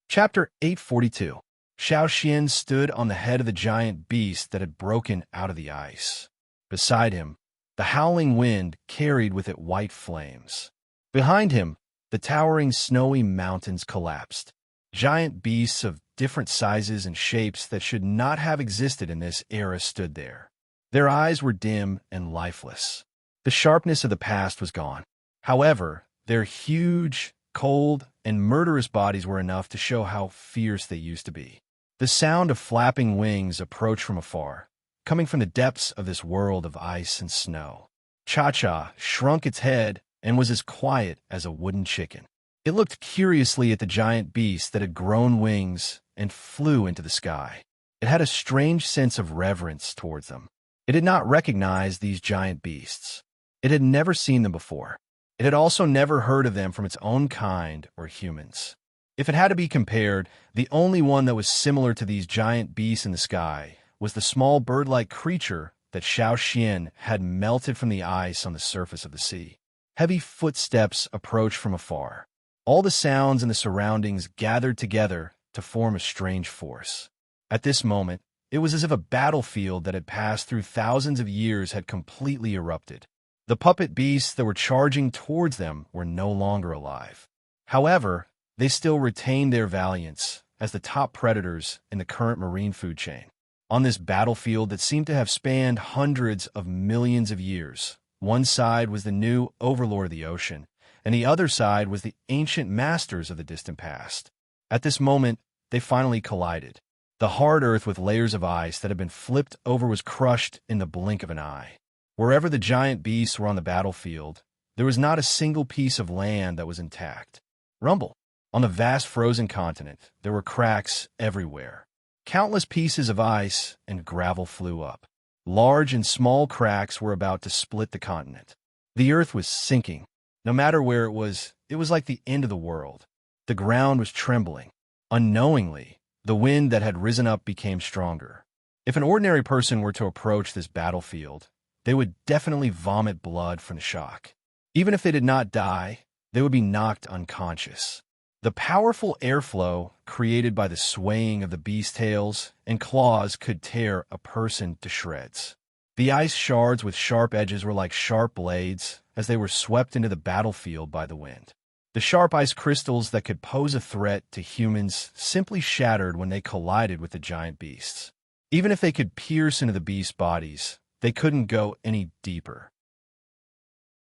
Chapter 842. Xiao Xian stood on the head of the giant beast that had broken out of the ice. Beside him, the howling wind carried with it white flames. Behind him, the towering snowy mountains collapsed. Giant beasts of different sizes and shapes that should not have existed in this era stood there. Their eyes were dim and lifeless. The sharpness of the past was gone. However, their huge, cold, and murderous bodies were enough to show how fierce they used to be. The sound of flapping wings approached from afar, coming from the depths of this world of ice and snow. Cha-Cha shrunk its head and was as quiet as a wooden chicken. It looked curiously at the giant beast that had grown wings and flew into the sky. It had a strange sense of reverence towards them. It had not recognized these giant beasts. It had never seen them before. It had also never heard of them from its own kind or humans. If it had to be compared, the only one that was similar to these giant beasts in the sky was the small bird-like creature that Xiao Xian had melted from the ice on the surface of the sea. Heavy footsteps approached from afar. All the sounds in the surroundings gathered together to form a strange force. At this moment, it was as if a battlefield that had passed through thousands of years had completely erupted. The puppet beasts that were charging towards them were no longer alive. However, they still retained their valiance as the top predators in the current marine food chain. On this battlefield that seemed to have spanned hundreds of millions of years, one side was the new overlord of the ocean, and the other side was the ancient masters of the distant past. At this moment, they finally collided. The hard earth with layers of ice that had been flipped over was crushed in the blink of an eye. Wherever the giant beasts were on the battlefield, there was not a single piece of land that was intact. Rumble. On the vast frozen continent, there were cracks everywhere. Countless pieces of ice and gravel flew up. Large and small cracks were about to split the continent. The earth was sinking. No matter where it was like the end of the world. The ground was trembling. Unknowingly, the wind that had risen up became stronger. If an ordinary person were to approach this battlefield, they would definitely vomit blood from the shock. Even if they did not die, they would be knocked unconscious. The powerful airflow created by the swaying of the beast tails and claws could tear a person to shreds. The ice shards with sharp edges were like sharp blades as they were swept into the battlefield by the wind. The sharp ice crystals that could pose a threat to humans simply shattered when they collided with the giant beasts. Even if they could pierce into the beasts' bodies, they couldn't go any deeper.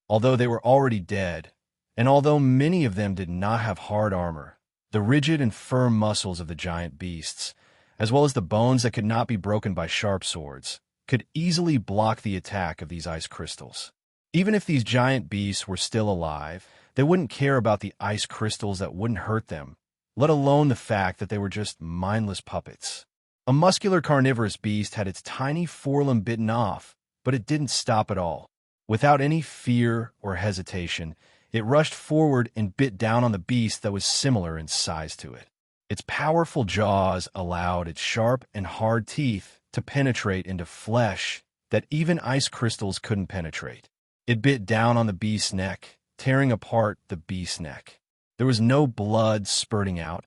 Although they were already dead, and although many of them did not have hard armor, the rigid and firm muscles of the giant beasts, as well as the bones that could not be broken by sharp swords, could easily block the attack of these ice crystals. Even if these giant beasts were still alive, they wouldn't care about the ice crystals that wouldn't hurt them, let alone the fact that they were just mindless puppets. A muscular carnivorous beast had its tiny forelimb bitten off, but it didn't stop at all. Without any fear or hesitation, it rushed forward and bit down on the beast that was similar in size to it. Its powerful jaws allowed its sharp and hard teeth to penetrate into flesh that even ice crystals couldn't penetrate. It bit down on the beast's neck, tearing apart the beast's neck. There was no blood spurting out,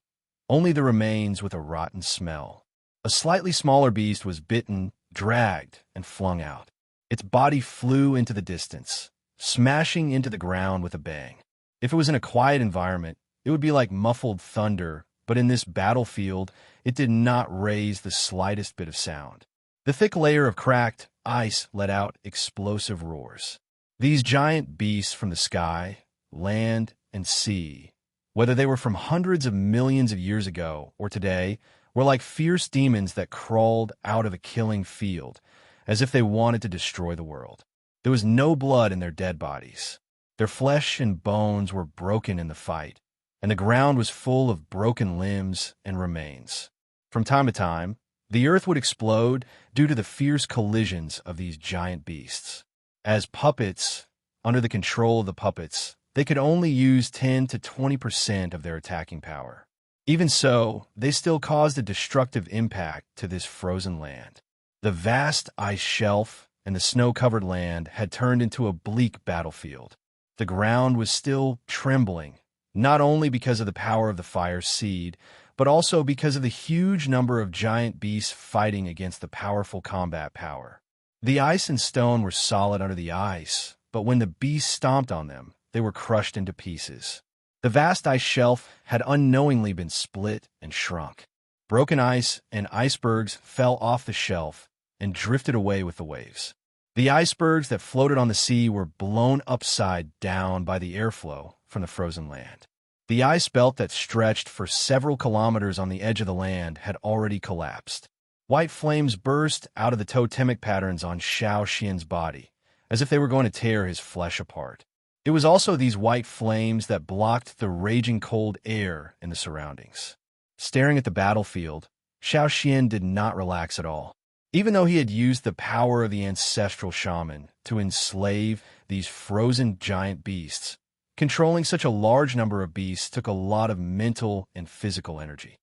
only the remains with a rotten smell. A slightly smaller beast was bitten, dragged, and flung out. Its body flew into the distance, smashing into the ground with a bang. If it was in a quiet environment, it would be like muffled thunder, but in this battlefield, it did not raise the slightest bit of sound. The thick layer of cracked ice let out explosive roars. These giant beasts from the sky, land, and sea, whether they were from hundreds of millions of years ago or today, were like fierce demons that crawled out of a killing field, as if they wanted to destroy the world. There was no blood in their dead bodies. Their flesh and bones were broken in the fight, and the ground was full of broken limbs and remains. From time to time, the earth would explode due to the fierce collisions of these giant beasts. As puppets, under the control of the puppets, they could only use 10 to 20% of their attacking power. Even so, they still caused a destructive impact to this frozen land. The vast ice shelf and the snow-covered land had turned into a bleak battlefield. The ground was still trembling, not only because of the power of the fire's seed, but also because of the huge number of giant beasts fighting against the powerful combat power. The ice and stone were solid under the ice, but when the beasts stomped on them, they were crushed into pieces. The vast ice shelf had unknowingly been split and shrunk. Broken ice and icebergs fell off the shelf and drifted away with the waves. The icebergs that floated on the sea were blown upside down by the airflow from the frozen land. The ice belt that stretched for several kilometers on the edge of the land had already collapsed. White flames burst out of the totemic patterns on Xiao Xian's body, as if they were going to tear his flesh apart. It was also these white flames that blocked the raging cold air in the surroundings. Staring at the battlefield, Xiao Xian did not relax at all. Even though he had used the power of the ancestral shaman to enslave these frozen giant beasts, controlling such a large number of beasts took a lot of mental and physical energy.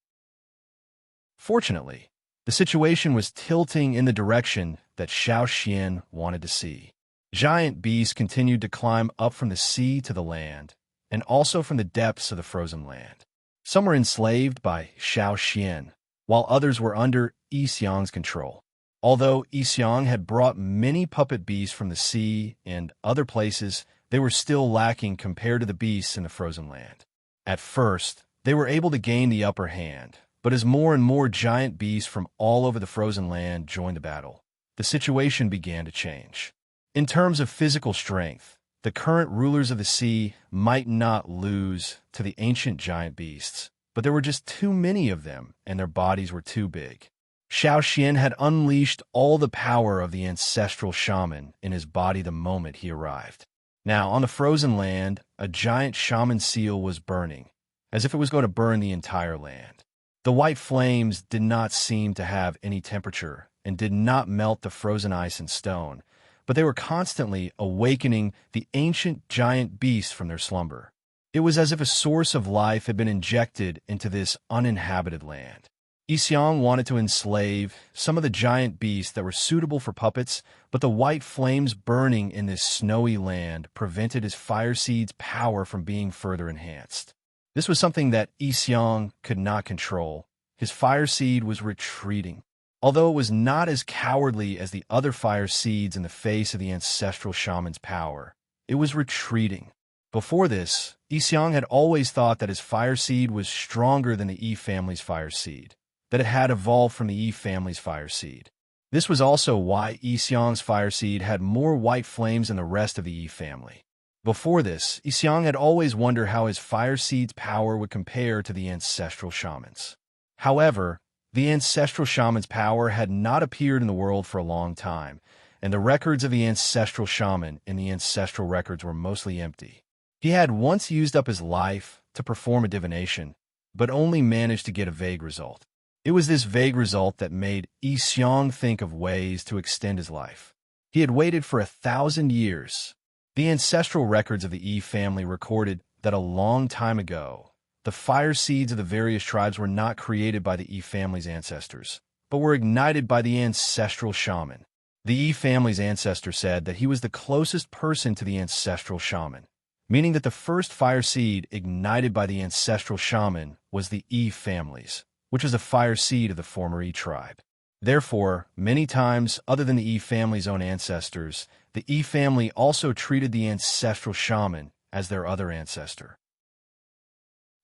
Fortunately, the situation was tilting in the direction that Xiao Xian wanted to see. Giant beasts continued to climb up from the sea to the land, and also from the depths of the frozen land. Some were enslaved by Xiao Xian, while others were under Yi Xiang's control. Although Yi Xiang had brought many puppet beasts from the sea and other places, they were still lacking compared to the beasts in the frozen land. At first, they were able to gain the upper hand, but as more and more giant beasts from all over the frozen land joined the battle, the situation began to change. In terms of physical strength, the current rulers of the sea might not lose to the ancient giant beasts, but there were just too many of them, and their bodies were too big. Xiao Xian had unleashed all the power of the ancestral shaman in his body the moment he arrived. Now, on the frozen land, a giant shaman seal was burning, as if it was going to burn the entire land. The white flames did not seem to have any temperature and did not melt the frozen ice and stone, but they were constantly awakening the ancient giant beasts from their slumber. It was as if a source of life had been injected into this uninhabited land. Yi Xiang wanted to enslave some of the giant beasts that were suitable for puppets, but the white flames burning in this snowy land prevented his fire seed's power from being further enhanced. This was something that Yi Xiang could not control. His fire seed was retreating. Although it was not as cowardly as the other fire seeds in the face of the ancestral shaman's power, it was retreating. Before this, Yi Xiang had always thought that his fire seed was stronger than the Yi family's fire seed, that it had evolved from the Yi family's fire seed. This was also why Yi Xiang's fire seed had more white flames than the rest of the Yi family. Before this, Yi Xiang had always wondered how his fire seed's power would compare to the ancestral shaman's. However, the ancestral shaman's power had not appeared in the world for a long time, and the records of the ancestral shaman in the ancestral records were mostly empty. He had once used up his life to perform a divination, but only managed to get a vague result. It was this vague result that made Yi Xiang think of ways to extend his life. He had waited for 1,000 years. The ancestral records of the Yi family recorded that a long time ago, the fire seeds of the various tribes were not created by the Yi family's ancestors, but were ignited by the ancestral shaman. The Yi family's ancestor said that he was the closest person to the ancestral shaman, meaning that the first fire seed ignited by the ancestral shaman was the Yi family's, which was a fire seed of the former Yi tribe. Therefore, many times, other than the Yi family's own ancestors, the Yi family also treated the ancestral shaman as their other ancestor.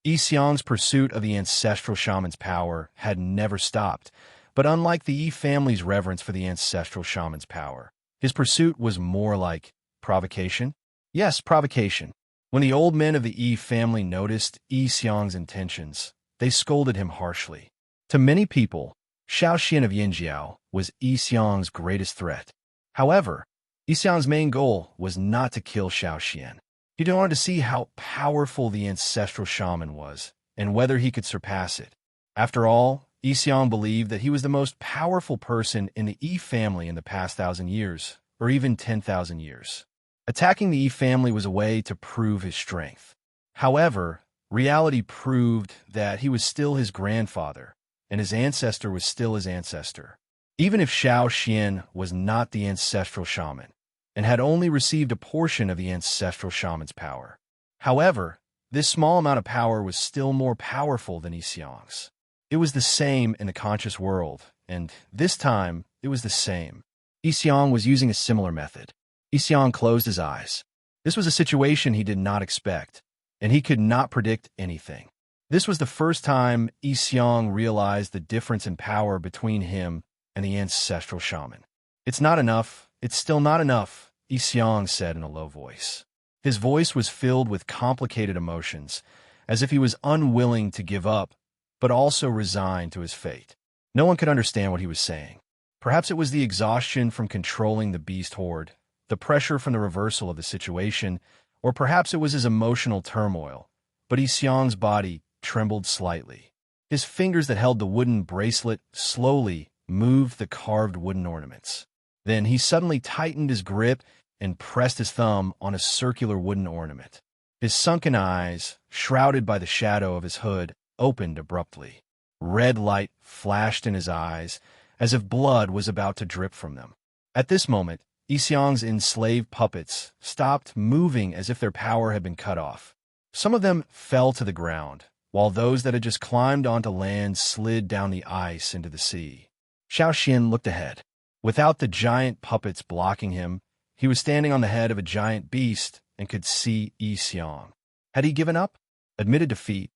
Yi Xiang's pursuit of the ancestral shaman's power had never stopped, but unlike the Yi family's reverence for the ancestral shaman's power, his pursuit was more like provocation. Yes, provocation. When the old men of the Yi family noticed Yi Xiang's intentions, they scolded him harshly. To many people, Xiao Xian of Yinjiao was Yi Xiang's greatest threat. However, Yi Xiang's main goal was not to kill Xiao Xian. He wanted to see how powerful the ancestral shaman was, and whether he could surpass it. After all, Yi Xiang believed that he was the most powerful person in the Yi family in the past 1,000 years, or even 10,000 years. Attacking the Yi family was a way to prove his strength. However, reality proved that he was still his grandfather, and his ancestor was still his ancestor. Even if Xiao Xian was not the ancestral shaman, and had only received a portion of the ancestral shaman's power. However, this small amount of power was still more powerful than Yi Xiang's. It was the same in the conscious world, and this time, it was the same. Yi Xiang was using a similar method. Yi Xiang closed his eyes. This was a situation he did not expect, and he could not predict anything. This was the first time Yi Xiang realized the difference in power between him and the ancestral shaman. It's not enough. It's still not enough, Yi Xiang said in a low voice. His voice was filled with complicated emotions, as if he was unwilling to give up, but also resigned to his fate. No one could understand what he was saying. Perhaps it was the exhaustion from controlling the beast horde, the pressure from the reversal of the situation, or perhaps it was his emotional turmoil. But Xiang's body trembled slightly. His fingers that held the wooden bracelet slowly moved the carved wooden ornaments. Then he suddenly tightened his grip and pressed his thumb on a circular wooden ornament. His sunken eyes, shrouded by the shadow of his hood, opened abruptly. Red light flashed in his eyes, as if blood was about to drip from them. At this moment, Xiang's enslaved puppets stopped moving as if their power had been cut off. Some of them fell to the ground, while those that had just climbed onto land slid down the ice into the sea. Xiao Xian looked ahead. Without the giant puppets blocking him, he was standing on the head of a giant beast and could see Xiang. Had he given up? Admitted defeat?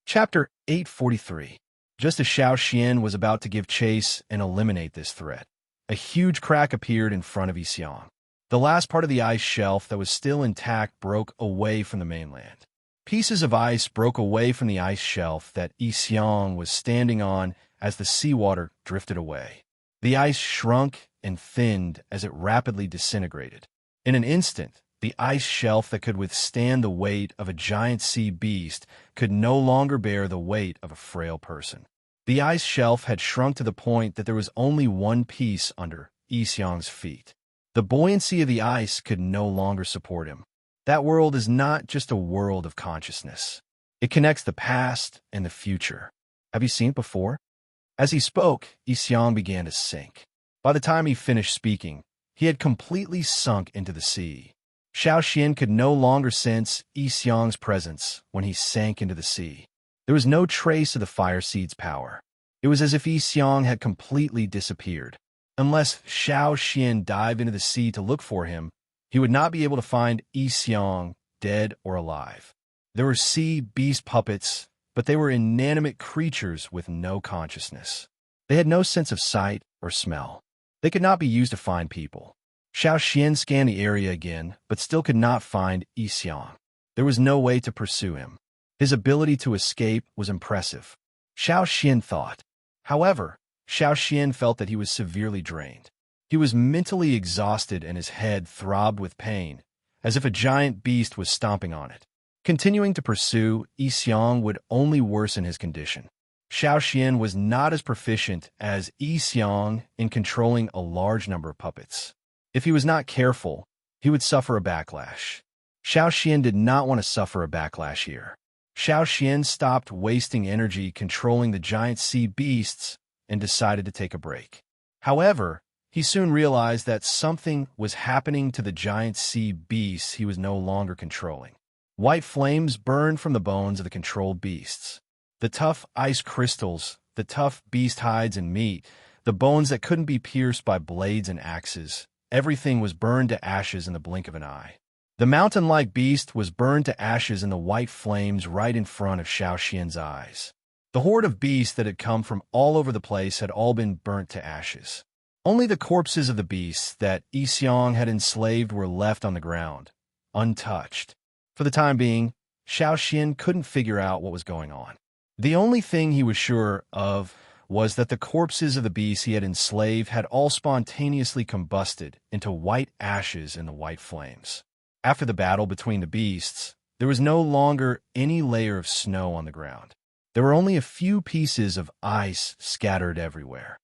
Chapter 843. Just as Xiao Xian was about to give chase and eliminate this threat, a huge crack appeared in front of Xiang. The last part of the ice shelf that was still intact broke away from the mainland. Pieces of ice broke away from the ice shelf that Xiang was standing on as the seawater drifted away. The ice shrunk and thinned as it rapidly disintegrated. In an instant, the ice shelf that could withstand the weight of a giant sea beast could no longer bear the weight of a frail person. The ice shelf had shrunk to the point that there was only one piece under Xiang's feet. The buoyancy of the ice could no longer support him. That world is not just a world of consciousness. It connects the past and the future. Have you seen it before? As he spoke, Xiang began to sink. By the time he finished speaking, he had completely sunk into the sea. Xiao Xian could no longer sense Xiang's presence when he sank into the sea. There was no trace of the fire seed's power. It was as if Xiang had completely disappeared. Unless Xiao Xian dived into the sea to look for him, he would not be able to find Xiang, dead or alive. There were sea beast puppets, but they were inanimate creatures with no consciousness. They had no sense of sight or smell. They could not be used to find people. Xiao Xian scanned the area again, but still could not find Xiang. There was no way to pursue him. His ability to escape was impressive, Xiao Xian thought. However, Xiao Xian felt that he was severely drained. He was mentally exhausted and his head throbbed with pain, as if a giant beast was stomping on it. Continuing to pursue Xiang would only worsen his condition. Xiao Xian was not as proficient as Xiang in controlling a large number of puppets. If he was not careful, he would suffer a backlash. Xiao Xian did not want to suffer a backlash here. Xiao Xian stopped wasting energy controlling the giant sea beasts and decided to take a break. However, he soon realized that something was happening to the giant sea beasts he was no longer controlling. White flames burned from the bones of the controlled beasts. The tough ice crystals, the tough beast hides and meat, the bones that couldn't be pierced by blades and axes, everything was burned to ashes in the blink of an eye. The mountain-like beast was burned to ashes in the white flames right in front of Xiao Xian's eyes. The horde of beasts that had come from all over the place had all been burnt to ashes. Only the corpses of the beasts that Xiang had enslaved were left on the ground, untouched. For the time being, Xiao Xian couldn't figure out what was going on. The only thing he was sure of was that the corpses of the beasts he had enslaved had all spontaneously combusted into white ashes in the white flames. After the battle between the beasts, there was no longer any layer of snow on the ground. There were only a few pieces of ice scattered everywhere.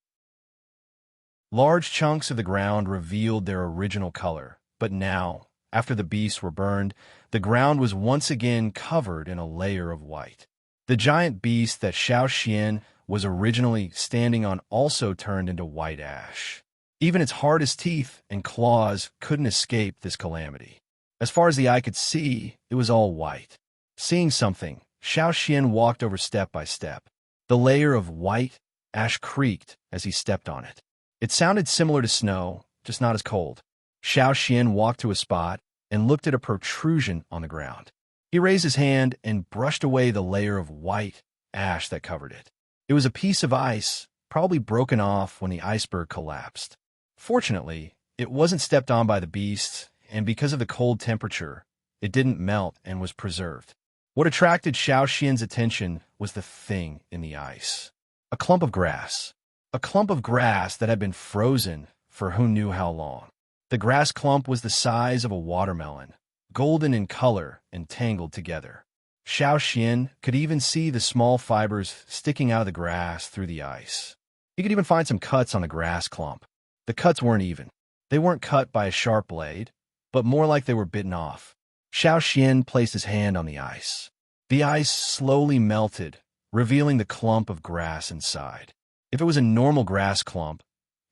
Large chunks of the ground revealed their original color, but now, after the beasts were burned, the ground was once again covered in a layer of white. The giant beast that Xiao Xian was originally standing on also turned into white ash. Even its hardest teeth and claws couldn't escape this calamity. As far as the eye could see, it was all white. Seeing something, Xiao Xian walked over step by step. The layer of white ash creaked as he stepped on it. It sounded similar to snow, just not as cold. Xiao Xian walked to a spot and looked at a protrusion on the ground. He raised his hand and brushed away the layer of white ash that covered it. It was a piece of ice, probably broken off when the iceberg collapsed. Fortunately, it wasn't stepped on by the beasts, and because of the cold temperature, It didn't melt and was preserved. What attracted Xiao Xian's attention was the thing in the ice. A clump of grass. A clump of grass that had been frozen for who knew how long. The grass clump was the size of a watermelon, golden in color and tangled together. Xiao Xian could even see the small fibers sticking out of the grass through the ice. He could even find some cuts on the grass clump. The cuts weren't even. They weren't cut by a sharp blade, but more like they were bitten off. Xiao Xian placed his hand on the ice. The ice slowly melted, revealing the clump of grass inside. If it was a normal grass clump,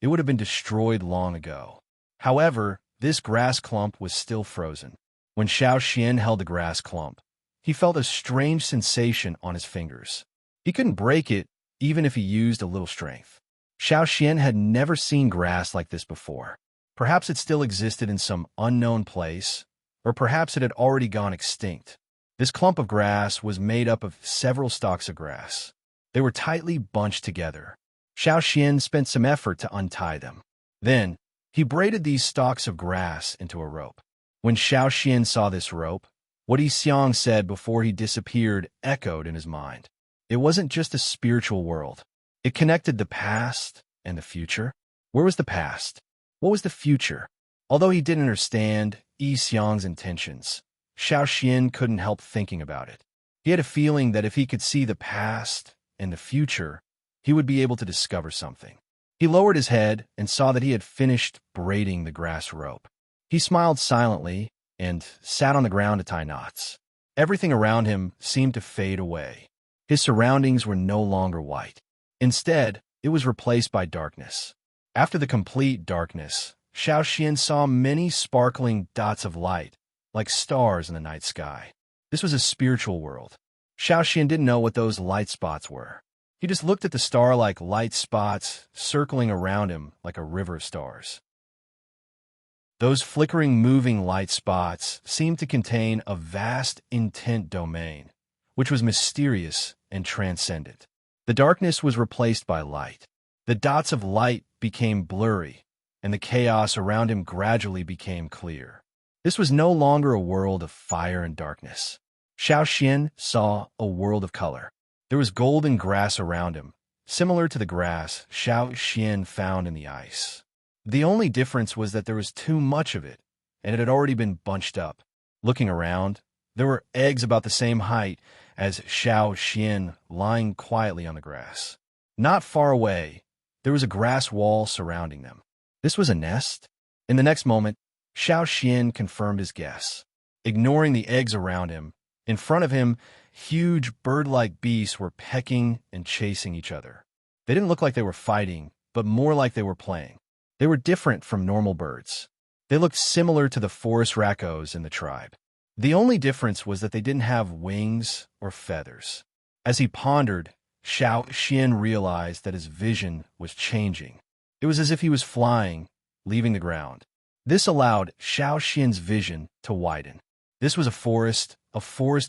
it would have been destroyed long ago. However, this grass clump was still frozen. When Xiao Xian held the grass clump, he felt a strange sensation on his fingers. He couldn't break it, even if he used a little strength. Xiao Xian had never seen grass like this before. Perhaps it still existed in some unknown place, or perhaps it had already gone extinct. This clump of grass was made up of several stalks of grass. They were tightly bunched together. Xiao Xian spent some effort to untie them. Then, he braided these stalks of grass into a rope. When Xiao Xian saw this rope, what Yi Xiang said before he disappeared echoed in his mind. It wasn't just a spiritual world. It connected the past and the future. Where was the past? What was the future? Although he didn't understand Yi Xiang's intentions, Xiao Xian couldn't help thinking about it. He had a feeling that if he could see the past and the future, he would be able to discover something. He lowered his head and saw that he had finished braiding the grass rope. He smiled silently and sat on the ground to tie knots. Everything around him seemed to fade away. His surroundings were no longer white. Instead, it was replaced by darkness. After the complete darkness, Xiao Xian saw many sparkling dots of light, like stars in the night sky. This was a spiritual world. Xiao Xian didn't know what those light spots were. He just looked at the star-like light spots circling around him like a river of stars. Those flickering, moving light spots seemed to contain a vast intent domain, which was mysterious and transcendent. The darkness was replaced by light. The dots of light became blurry, and the chaos around him gradually became clear. This was no longer a world of fire and darkness. Xiao Xian saw a world of color. There was golden grass around him, similar to the grass Xiao Xian found in the ice. The only difference was that there was too much of it, and it had already been bunched up. Looking around, there were eggs about the same height as Xiao Xian lying quietly on the grass. Not far away, there was a grass wall surrounding them. This was a nest? In the next moment, Xiao Xian confirmed his guess. Ignoring the eggs around him, in front of him, huge bird-like beasts were pecking and chasing each other. They didn't look like they were fighting, but more like they were playing. They were different from normal birds. They looked similar to the forest raccoons in the tribe. The only difference was that they didn't have wings or feathers. As he pondered, Xiao Xian realized that his vision was changing. It was as if he was flying, leaving the ground. This allowed Xiao Xian's vision to widen. This was a forest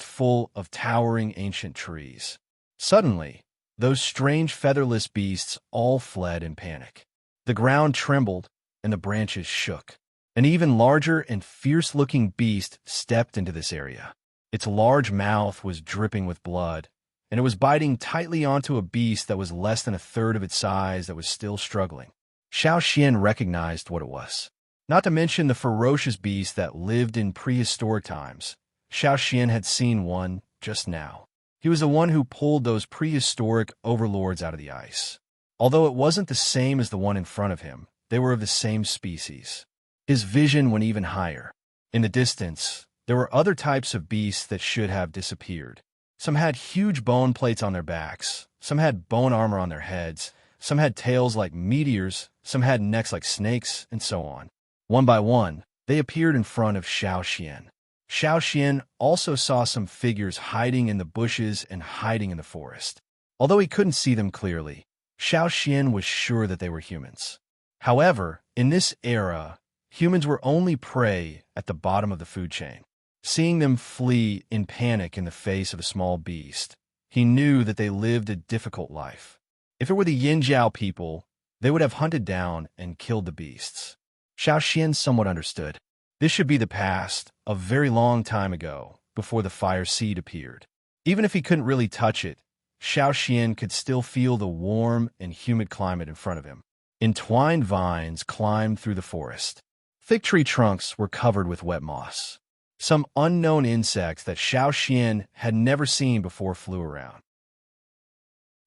full of towering ancient trees. Suddenly, those strange featherless beasts all fled in panic. The ground trembled and the branches shook. An even larger and fierce-looking beast stepped into this area. Its large mouth was dripping with blood, and it was biting tightly onto a beast that was less than a third of its size that was still struggling. Xiao Xian recognized what it was. Not to mention the ferocious beast that lived in prehistoric times. Xiao Xian had seen one just now. He was the one who pulled those prehistoric overlords out of the ice. Although it wasn't the same as the one in front of him, they were of the same species. His vision went even higher. In the distance, there were other types of beasts that should have disappeared. Some had huge bone plates on their backs, some had bone armor on their heads, some had tails like meteors, some had necks like snakes, and so on. One by one, they appeared in front of Xiao Xian. Xiao Xian also saw some figures hiding in the bushes and hiding in the forest. Although he couldn't see them clearly, Xiao Xian was sure that they were humans. However, in this era, humans were only prey at the bottom of the food chain. Seeing them flee in panic in the face of a small beast, he knew that they lived a difficult life. If it were the Yinjiao people, they would have hunted down and killed the beasts. Xiao Xian somewhat understood. This should be the past, a very long time ago, before the fire seed appeared. Even if he couldn't really touch it, Xiao Xian could still feel the warm and humid climate in front of him. Entwined vines climbed through the forest. Thick tree trunks were covered with wet moss. Some unknown insects that Xiao Xian had never seen before flew around.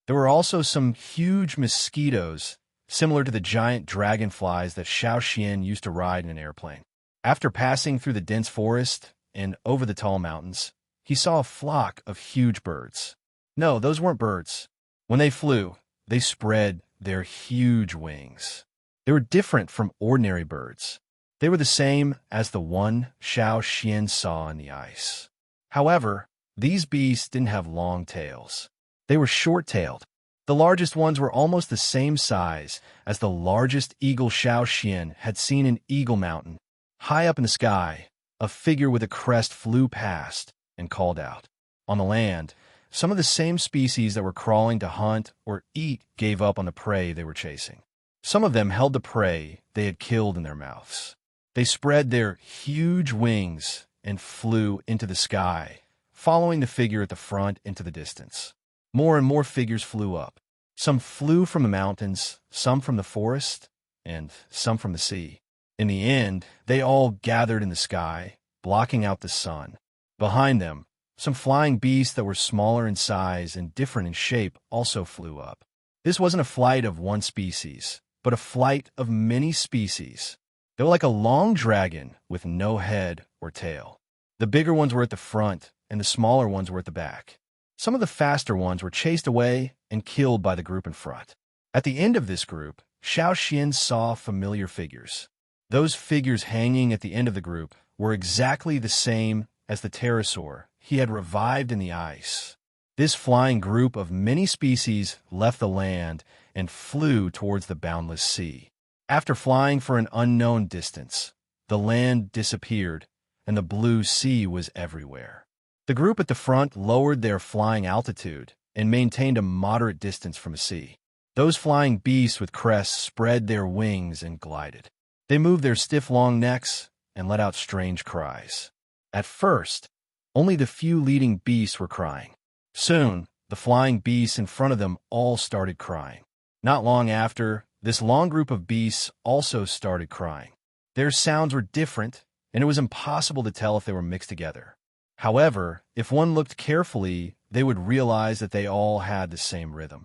There were also some huge mosquitoes, similar to the giant dragonflies that Xiao Xian used to ride in an airplane. After passing through the dense forest and over the tall mountains, he saw a flock of huge birds. No, those weren't birds. When they flew, they spread their huge wings. They were different from ordinary birds. They were the same as the one Xiao Xian saw in the ice. However, these beasts didn't have long tails. They were short-tailed. The largest ones were almost the same size as the largest eagle Xiao Xian had seen in Eagle Mountain. High up in the sky, a figure with a crest flew past and called out. On the land, some of the same species that were crawling to hunt or eat gave up on the prey they were chasing. Some of them held the prey they had killed in their mouths. They spread their huge wings and flew into the sky, following the figure at the front into the distance. More and more figures flew up. Some flew from the mountains, some from the forest, and some from the sea. In the end, they all gathered in the sky, blocking out the sun. Behind them, some flying beasts that were smaller in size and different in shape also flew up. This wasn't a flight of one species, but a flight of many species. They were like a long dragon with no head or tail. The bigger ones were at the front, and the smaller ones were at the back. Some of the faster ones were chased away and killed by the group in front. At the end of this group, Xiao Xian saw familiar figures. Those figures hanging at the end of the group were exactly the same as the pterosaur he had revived in the ice. This flying group of many species left the land and flew towards the boundless sea. After flying for an unknown distance, the land disappeared and the blue sea was everywhere. The group at the front lowered their flying altitude and maintained a moderate distance from the sea. Those flying beasts with crests spread their wings and glided. They moved their stiff long necks and let out strange cries. At first, only the few leading beasts were crying. Soon, the flying beasts in front of them all started crying. Not long after, this long group of beasts also started crying. Their sounds were different, and it was impossible to tell if they were mixed together. However, if one looked carefully, they would realize that they all had the same rhythm.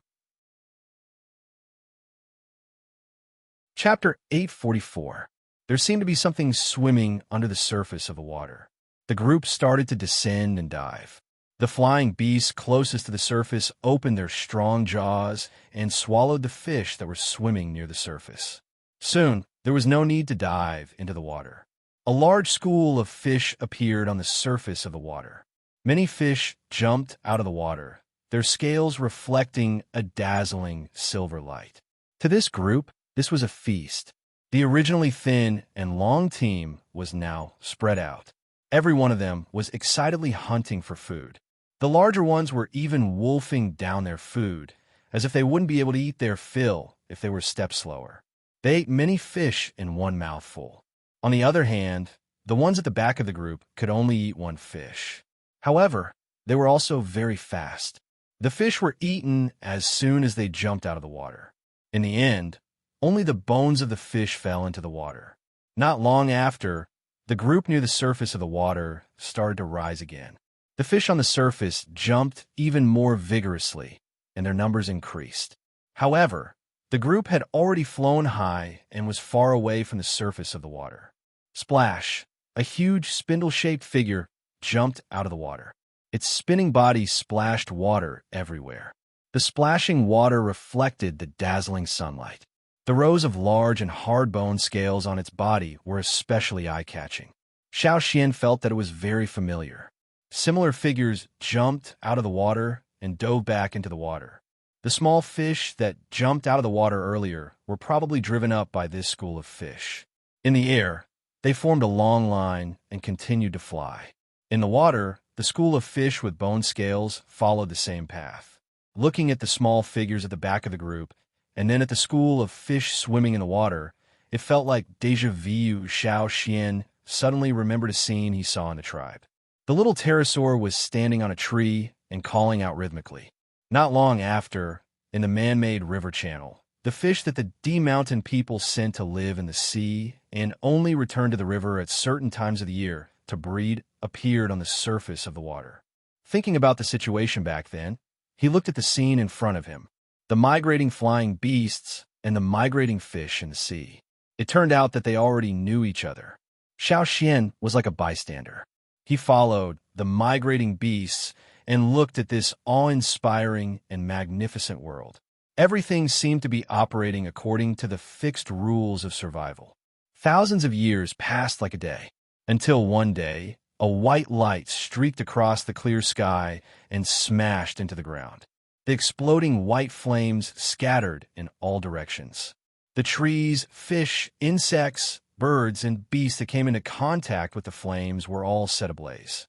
Chapter 844. There seemed to be something swimming under the surface of the water. The group started to descend and dive. The flying beasts closest to the surface opened their strong jaws and swallowed the fish that were swimming near the surface. Soon, there was no need to dive into the water. A large school of fish appeared on the surface of the water. Many fish jumped out of the water, their scales reflecting a dazzling silver light. To this group, this was a feast. The originally thin and long team was now spread out. Every one of them was excitedly hunting for food. The larger ones were even wolfing down their food, as if they wouldn't be able to eat their fill if they were a step slower. They ate many fish in one mouthful. On the other hand, the ones at the back of the group could only eat one fish. However, they were also very fast. The fish were eaten as soon as they jumped out of the water. In the end, only the bones of the fish fell into the water. Not long after, the group near the surface of the water started to rise again. The fish on the surface jumped even more vigorously, and their numbers increased. However, the group had already flown high and was far away from the surface of the water. Splash! A huge spindle-shaped figure jumped out of the water. Its spinning body splashed water everywhere. The splashing water reflected the dazzling sunlight. The rows of large and hard-boned scales on its body were especially eye-catching. Xiao Xian felt that it was very familiar. Similar figures jumped out of the water and dove back into the water. The small fish that jumped out of the water earlier were probably driven up by this school of fish. In the air, they formed a long line and continued to fly. In the water, the school of fish with bone scales followed the same path. Looking at the small figures at the back of the group, and then at the school of fish swimming in the water, it felt like déjà vu. Xiao Xian suddenly remembered a scene he saw in the tribe. The little pterosaur was standing on a tree and calling out rhythmically. Not long after, in the man-made river channel, the fish that the D-Mountain people sent to live in the sea and only returned to the river at certain times of the year to breed appeared on the surface of the water. Thinking about the situation back then, he looked at the scene in front of him, the migrating flying beasts and the migrating fish in the sea. It turned out that they already knew each other. Xiao Xian was like a bystander. He followed the migrating beasts and looked at this awe-inspiring and magnificent world. Everything seemed to be operating according to the fixed rules of survival. Thousands of years passed like a day, until one day, a white light streaked across the clear sky and smashed into the ground. The exploding white flames scattered in all directions. The trees, fish, insects, birds, and beasts that came into contact with the flames were all set ablaze.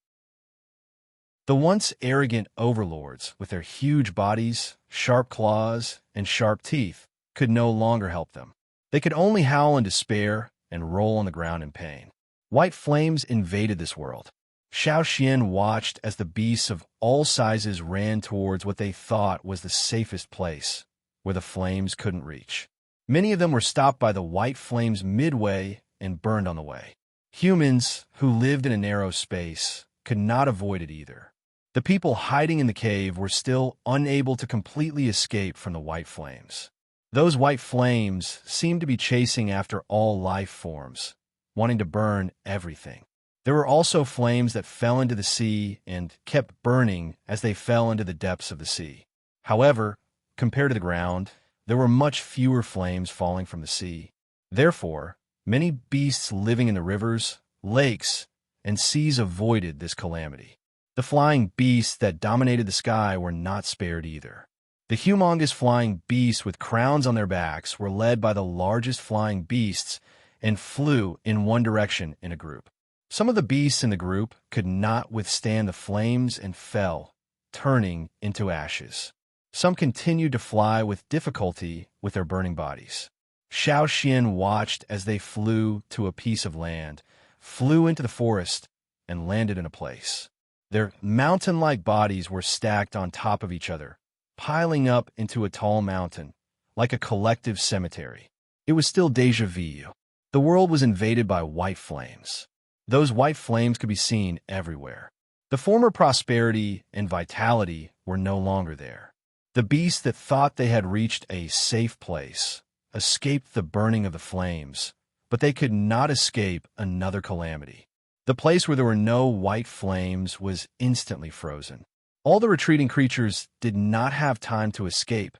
The once arrogant overlords, with their huge bodies, sharp claws, and sharp teeth, could no longer help them. They could only howl in despair and roll on the ground in pain. White flames invaded this world. Xiao Xian watched as the beasts of all sizes ran towards what they thought was the safest place, where the flames couldn't reach. Many of them were stopped by the white flames midway and burned on the way. Humans, who lived in a narrow space, could not avoid it either. The people hiding in the cave were still unable to completely escape from the white flames. Those white flames seemed to be chasing after all life forms, wanting to burn everything. There were also flames that fell into the sea and kept burning as they fell into the depths of the sea. However, compared to the ground, there were much fewer flames falling from the sea. Therefore, many beasts living in the rivers, lakes, and seas avoided this calamity. The flying beasts that dominated the sky were not spared either. The humongous flying beasts with crowns on their backs were led by the largest flying beasts and flew in one direction in a group. Some of the beasts in the group could not withstand the flames and fell, turning into ashes. Some continued to fly with difficulty with their burning bodies. Xiao Xian watched as they flew to a piece of land, flew into the forest, and landed in a place. Their mountain-like bodies were stacked on top of each other, piling up into a tall mountain, like a collective cemetery. It was still déjà vu. The world was invaded by white flames. Those white flames could be seen everywhere. The former prosperity and vitality were no longer there. The beasts that thought they had reached a safe place escaped the burning of the flames, but they could not escape another calamity. The place where there were no white flames was instantly frozen. All the retreating creatures did not have time to escape,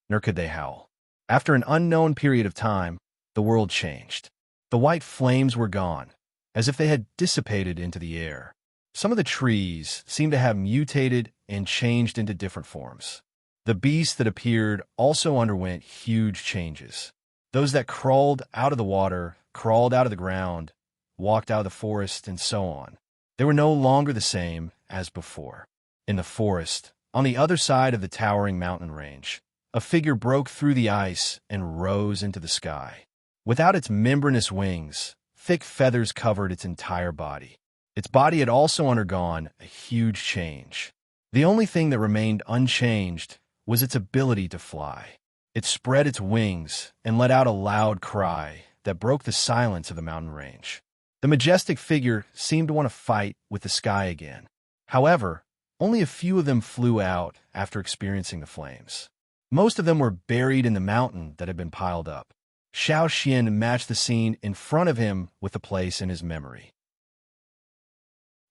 nor could they howl. After an unknown period of time, the world changed. The white flames were gone, as if they had dissipated into the air. Some of the trees seemed to have mutated and changed into different forms. The beasts that appeared also underwent huge changes. Those that crawled out of the water, crawled out of the ground, walked out of the forest, and so on. They were no longer the same as before. In the forest, on the other side of the towering mountain range, a figure broke through the ice and rose into the sky. Without its membranous wings, thick feathers covered its entire body. Its body had also undergone a huge change. The only thing that remained unchanged was its ability to fly. It spread its wings and let out a loud cry that broke the silence of the mountain range. The majestic figure seemed to want to fight with the sky again. However, only a few of them flew out after experiencing the flames. Most of them were buried in the mountain that had been piled up. Xiao Xian matched the scene in front of him with the place in his memory.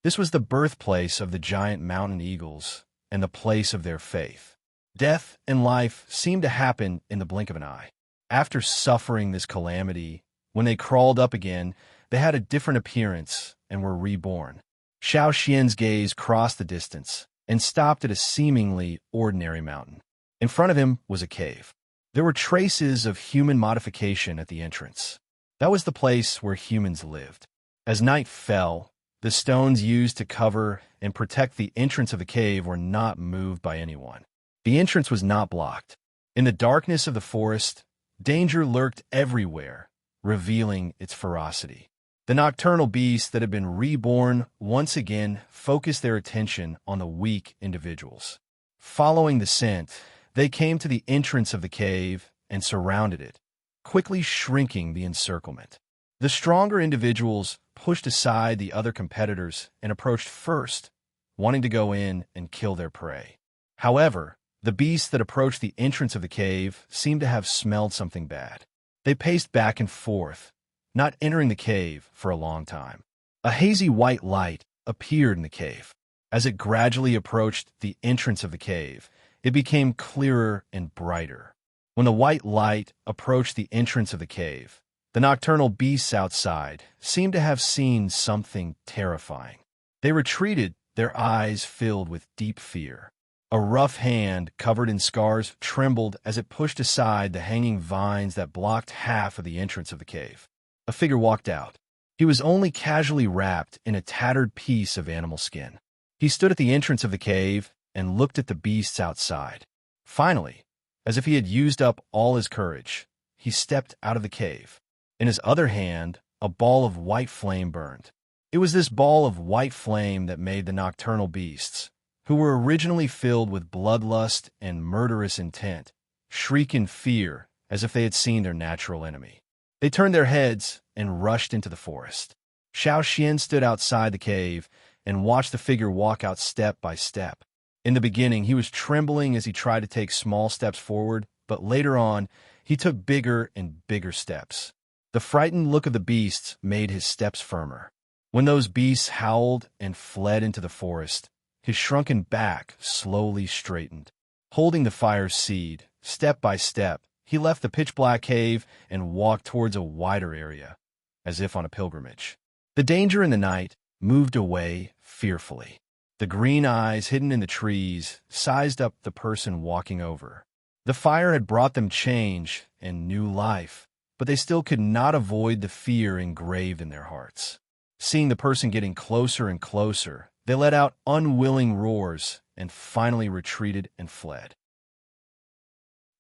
This was the birthplace of the giant mountain eagles and the place of their faith. Death and life seemed to happen in the blink of an eye. After suffering this calamity, when they crawled up again, they had a different appearance and were reborn. Xiao Xian's gaze crossed the distance and stopped at a seemingly ordinary mountain. In front of him was a cave. There were traces of human modification at the entrance. That was the place where humans lived. As night fell, the stones used to cover and protect the entrance of the cave were not moved by anyone. The entrance was not blocked. In the darkness of the forest, danger lurked everywhere, revealing its ferocity. The nocturnal beasts that had been reborn once again focused their attention on the weak individuals. Following the scent, they came to the entrance of the cave and surrounded it, quickly shrinking the encirclement. The stronger individuals pushed aside the other competitors and approached first, wanting to go in and kill their prey. However, the beasts that approached the entrance of the cave seemed to have smelled something bad. They paced back and forth, not entering the cave for a long time. A hazy white light appeared in the cave. As it gradually approached the entrance of the cave, it became clearer and brighter. When the white light approached the entrance of the cave, the nocturnal beasts outside seemed to have seen something terrifying. They retreated, their eyes filled with deep fear. A rough hand, covered in scars, trembled as it pushed aside the hanging vines that blocked half of the entrance of the cave. A figure walked out. He was only casually wrapped in a tattered piece of animal skin. He stood at the entrance of the cave and looked at the beasts outside. Finally, as if he had used up all his courage, he stepped out of the cave. In his other hand, a ball of white flame burned. It was this ball of white flame that made the nocturnal beasts, who were originally filled with bloodlust and murderous intent, shriek in fear as if they had seen their natural enemy. They turned their heads and rushed into the forest. Xiao Xian stood outside the cave and watched the figure walk out step by step. In the beginning, he was trembling as he tried to take small steps forward, but later on, he took bigger and bigger steps. The frightened look of the beasts made his steps firmer. When those beasts howled and fled into the forest, his shrunken back slowly straightened. Holding the fire seed, step by step, he left the pitch-black cave and walked towards a wider area, as if on a pilgrimage. The danger in the night moved away fearfully. The green eyes hidden in the trees sized up the person walking over. The fire had brought them change and new life, but they still could not avoid the fear engraved in their hearts. Seeing the person getting closer and closer, they let out unwilling roars and finally retreated and fled.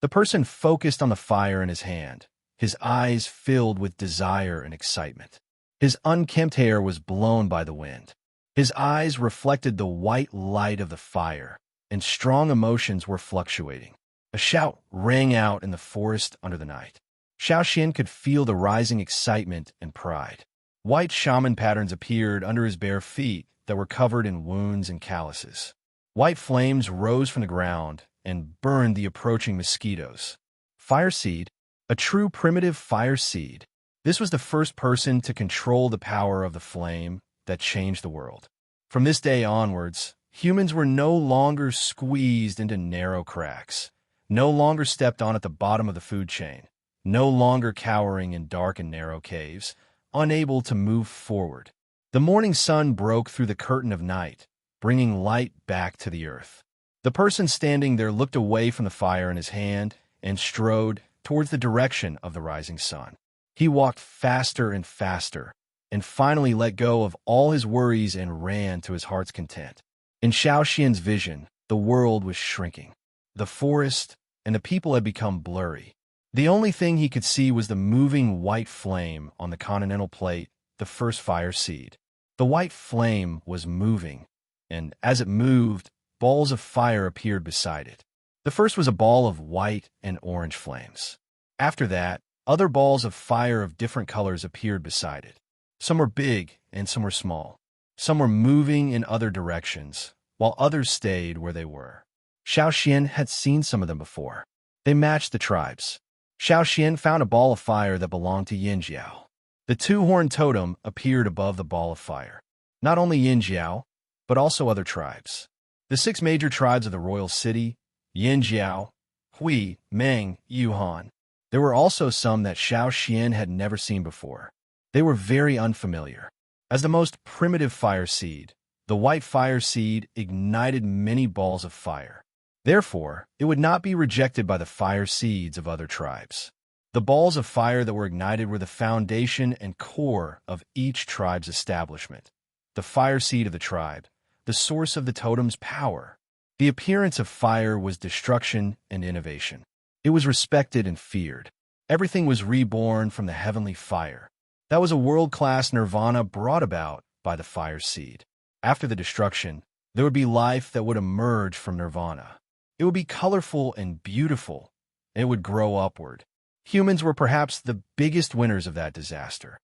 The person focused on the fire in his hand, his eyes filled with desire and excitement. His unkempt hair was blown by the wind. His eyes reflected the white light of the fire, and strong emotions were fluctuating. A shout rang out in the forest under the night. Xiao Xian could feel the rising excitement and pride. White shaman patterns appeared under his bare feet that were covered in wounds and calluses. White flames rose from the ground and burned the approaching mosquitoes. Fire seed, a true primitive fire seed. This was the first person to control the power of the flame that changed the world. From this day onwards, humans were no longer squeezed into narrow cracks, no longer stepped on at the bottom of the food chain, no longer cowering in dark and narrow caves, unable to move forward. The morning sun broke through the curtain of night, bringing light back to the earth. The person standing there looked away from the fire in his hand and strode towards the direction of the rising sun. He walked faster and faster, and finally let go of all his worries and ran to his heart's content. In Xiao Xian's vision, the world was shrinking. The forest and the people had become blurry. The only thing he could see was the moving white flame on the continental plate, the first fire seed. The white flame was moving, and as it moved, balls of fire appeared beside it. The first was a ball of white and orange flames. After that, other balls of fire of different colors appeared beside it. Some were big and some were small. Some were moving in other directions, while others stayed where they were. Xiao Xian had seen some of them before. They matched the tribes. Xiao Xian found a ball of fire that belonged to Yin Jiao. The two-horned totem appeared above the ball of fire. Not only Yin Jiao, but also other tribes. The 6 major tribes of the royal city, Yin Jiao, Hui, Meng, Yuhan. There were also some that Xiao Xian had never seen before. They were very unfamiliar. As the most primitive fire seed, the white fire seed ignited many balls of fire. Therefore, it would not be rejected by the fire seeds of other tribes. The balls of fire that were ignited were the foundation and core of each tribe's establishment. The fire seed of the tribe, the source of the totem's power. The appearance of fire was destruction and innovation. It was respected and feared. Everything was reborn from the heavenly fire. That was a world-class nirvana brought about by the fire seed. After the destruction, there would be life that would emerge from nirvana. It would be colorful and beautiful, and it would grow upward. Humans were perhaps the biggest winners of that disaster.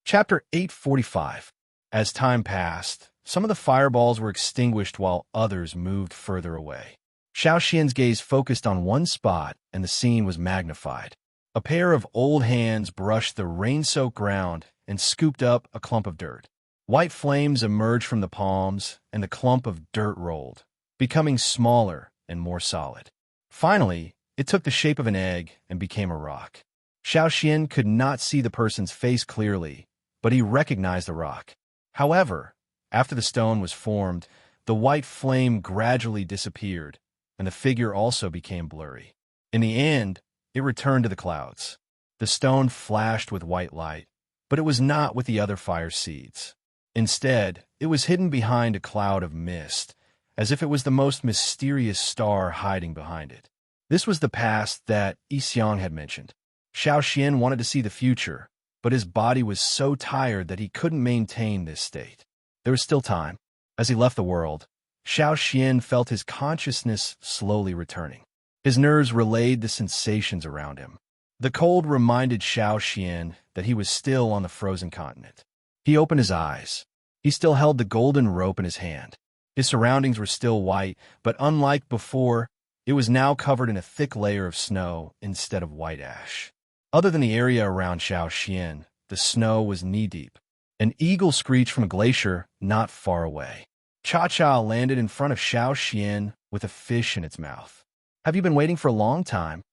Chapter 845. As time passed, some of the fireballs were extinguished while others moved further away. Xiao Xian's gaze focused on one spot, and the scene was magnified. A pair of old hands brushed the rain-soaked ground and scooped up a clump of dirt. White flames emerged from the palms, and the clump of dirt rolled, becoming smaller and more solid. Finally, it took the shape of an egg and became a rock. Xiao Xian could not see the person's face clearly, but he recognized the rock. However, after the stone was formed, the white flame gradually disappeared, and the figure also became blurry. In the end, it returned to the clouds. The stone flashed with white light, but it was not with the other fire seeds. Instead, it was hidden behind a cloud of mist, as if it was the most mysterious star hiding behind it. This was the past that Yixiang had mentioned. Xiao Xian wanted to see the future, but his body was so tired that he couldn't maintain this state. There was still time. As he left the world, Xiao Xian felt his consciousness slowly returning. His nerves relayed the sensations around him. The cold reminded Xiao Xian that he was still on the frozen continent. He opened his eyes. He still held the golden rope in his hand. His surroundings were still white, but unlike before, it was now covered in a thick layer of snow instead of white ash. Other than the area around Xiao Xian, the snow was knee-deep. An eagle screeched from a glacier not far away. Cha-Cha landed in front of Xiao Xian with a fish in its mouth. "Have you been waiting for a long time?"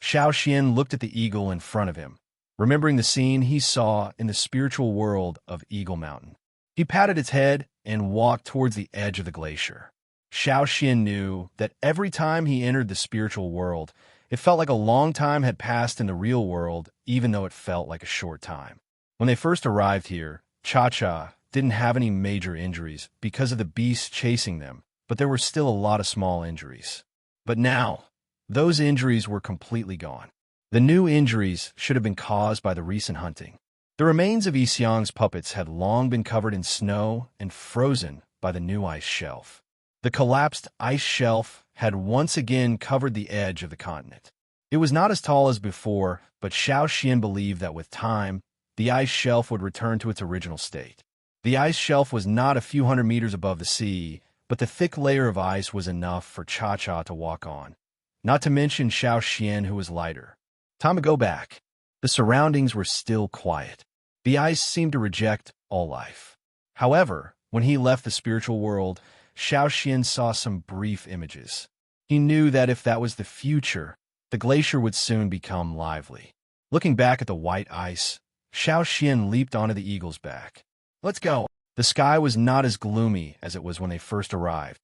Xiao Xian looked at the eagle in front of him, remembering the scene he saw in the spiritual world of Eagle Mountain. He patted its head and walked towards the edge of the glacier. Xiao Xian knew that every time he entered the spiritual world, it felt like a long time had passed in the real world, even though it felt like a short time. When they first arrived here, Cha-Cha didn't have any major injuries because of the beasts chasing them, but there were still a lot of small injuries. But now, those injuries were completely gone. The new injuries should have been caused by the recent hunting. The remains of Yixiang's puppets had long been covered in snow and frozen by the new ice shelf. The collapsed ice shelf had once again covered the edge of the continent. It was not as tall as before, but Xiao Xian believed that with time, the ice shelf would return to its original state. The ice shelf was not a few hundred meters above the sea, but the thick layer of ice was enough for Cha-Cha to walk on. Not to mention Xiao Xian, who was lighter. Time to go back. The surroundings were still quiet. The ice seemed to reject all life. However, when he left the spiritual world, Xiao Xian saw some brief images. He knew that if that was the future, the glacier would soon become lively. Looking back at the white ice, Xiao Xian leaped onto the eagle's back. "Let's go." The sky was not as gloomy as it was when they first arrived.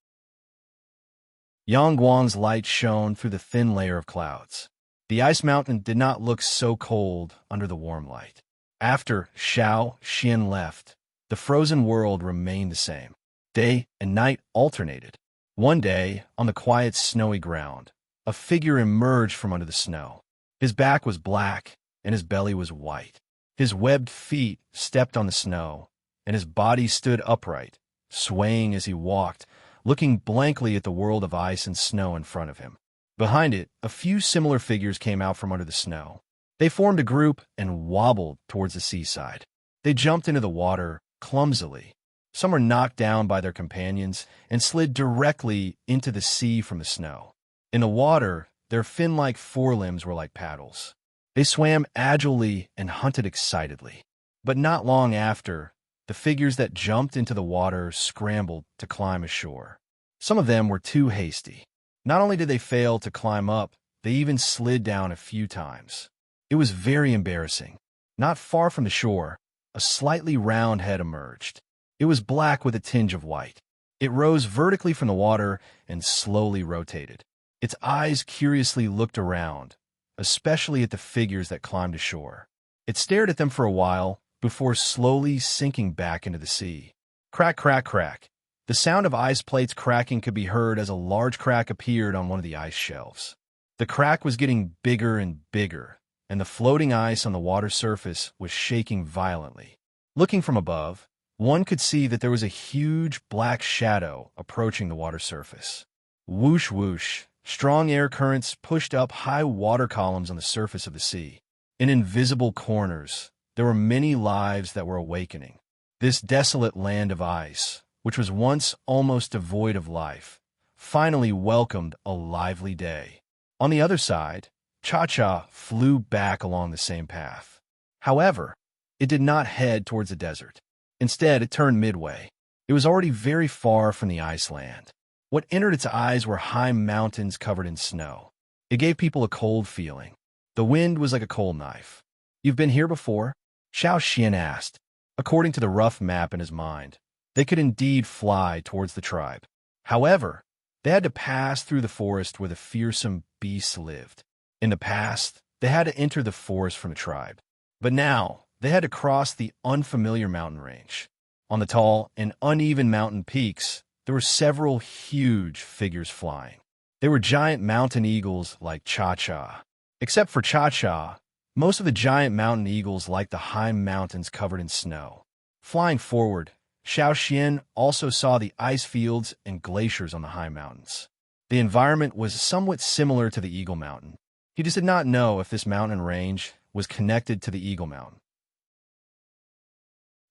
Yangguang's light shone through the thin layer of clouds. The ice mountain did not look so cold under the warm light. After Xiao Xian left, the frozen world remained the same. Day and night alternated. One day, on the quiet snowy ground, a figure emerged from under the snow. His back was black, and his belly was white. His webbed feet stepped on the snow, and his body stood upright, swaying as he walked, looking blankly at the world of ice and snow in front of him. Behind it, a few similar figures came out from under the snow. They formed a group and wobbled towards the seaside. They jumped into the water clumsily. Some were knocked down by their companions and slid directly into the sea from the snow. In the water, their fin-like forelimbs were like paddles. They swam agilely and hunted excitedly. But not long after, the figures that jumped into the water scrambled to climb ashore. Some of them were too hasty. Not only did they fail to climb up, they even slid down a few times. It was very embarrassing. Not far from the shore, a slightly round head emerged. It was black with a tinge of white. It rose vertically from the water and slowly rotated. Its eyes curiously looked around, especially at the figures that climbed ashore. It stared at them for a while before slowly sinking back into the sea. Crack, crack, crack. The sound of ice plates cracking could be heard as a large crack appeared on one of the ice shelves. The crack was getting bigger and bigger, and the floating ice on the water surface was shaking violently. Looking from above, one could see that there was a huge black shadow approaching the water surface. Whoosh whoosh, strong air currents pushed up high water columns on the surface of the sea. In invisible corners, there were many lives that were awakening. This desolate land of ice, which was once almost devoid of life, finally welcomed a lively day. On the other side, Cha-Cha flew back along the same path. However, it did not head towards the desert. Instead, it turned midway. It was already very far from the ice land. What entered its eyes were high mountains covered in snow. It gave people a cold feeling. The wind was like a cold knife. "You've been here before?" Xiao Xian asked. According to the rough map in his mind, they could indeed fly towards the tribe. However, they had to pass through the forest where the fearsome beasts lived. In the past, they had to enter the forest from the tribe. But now, they had to cross the unfamiliar mountain range. On the tall and uneven mountain peaks, there were several huge figures flying. They were giant mountain eagles like Cha-Cha. Except for Cha-Cha, most of the giant mountain eagles liked the high mountains covered in snow. Flying forward, Xiao Xian also saw the ice fields and glaciers on the high mountains. The environment was somewhat similar to the Eagle Mountain. He just did not know if this mountain range was connected to the Eagle Mountain.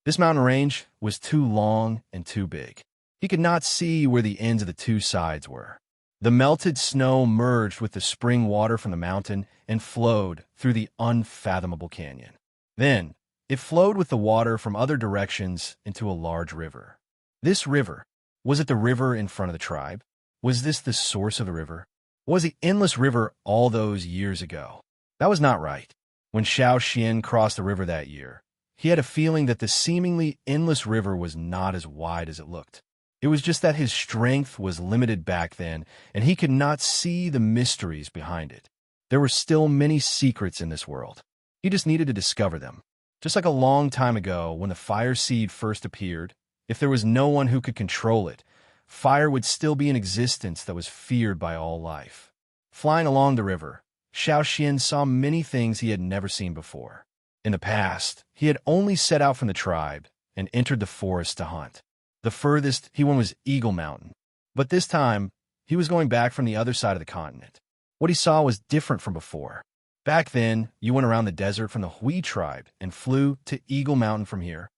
This mountain range was too long and too big. He could not see where the ends of the two sides were. The melted snow merged with the spring water from the mountain and flowed through the unfathomable canyon. Then, it flowed with the water from other directions into a large river. This river, was it the river in front of the tribe? Was this the source of the river? Was the endless river all those years ago? That was not right. When Xiao Xian crossed the river that year, he had a feeling that the seemingly endless river was not as wide as it looked. It was just that his strength was limited back then, and he could not see the mysteries behind it. There were still many secrets in this world. He just needed to discover them. Just like a long time ago, when the fire seed first appeared, if there was no one who could control it, fire would still be in existence that was feared by all life. Flying along the river, Xiao Xian saw many things he had never seen before. In the past, he had only set out from the tribe and entered the forest to hunt. The furthest he went was Eagle Mountain. But this time, he was going back from the other side of the continent. What he saw was different from before. Back then, you went around the desert from the Hui tribe and flew to Eagle Mountain from here.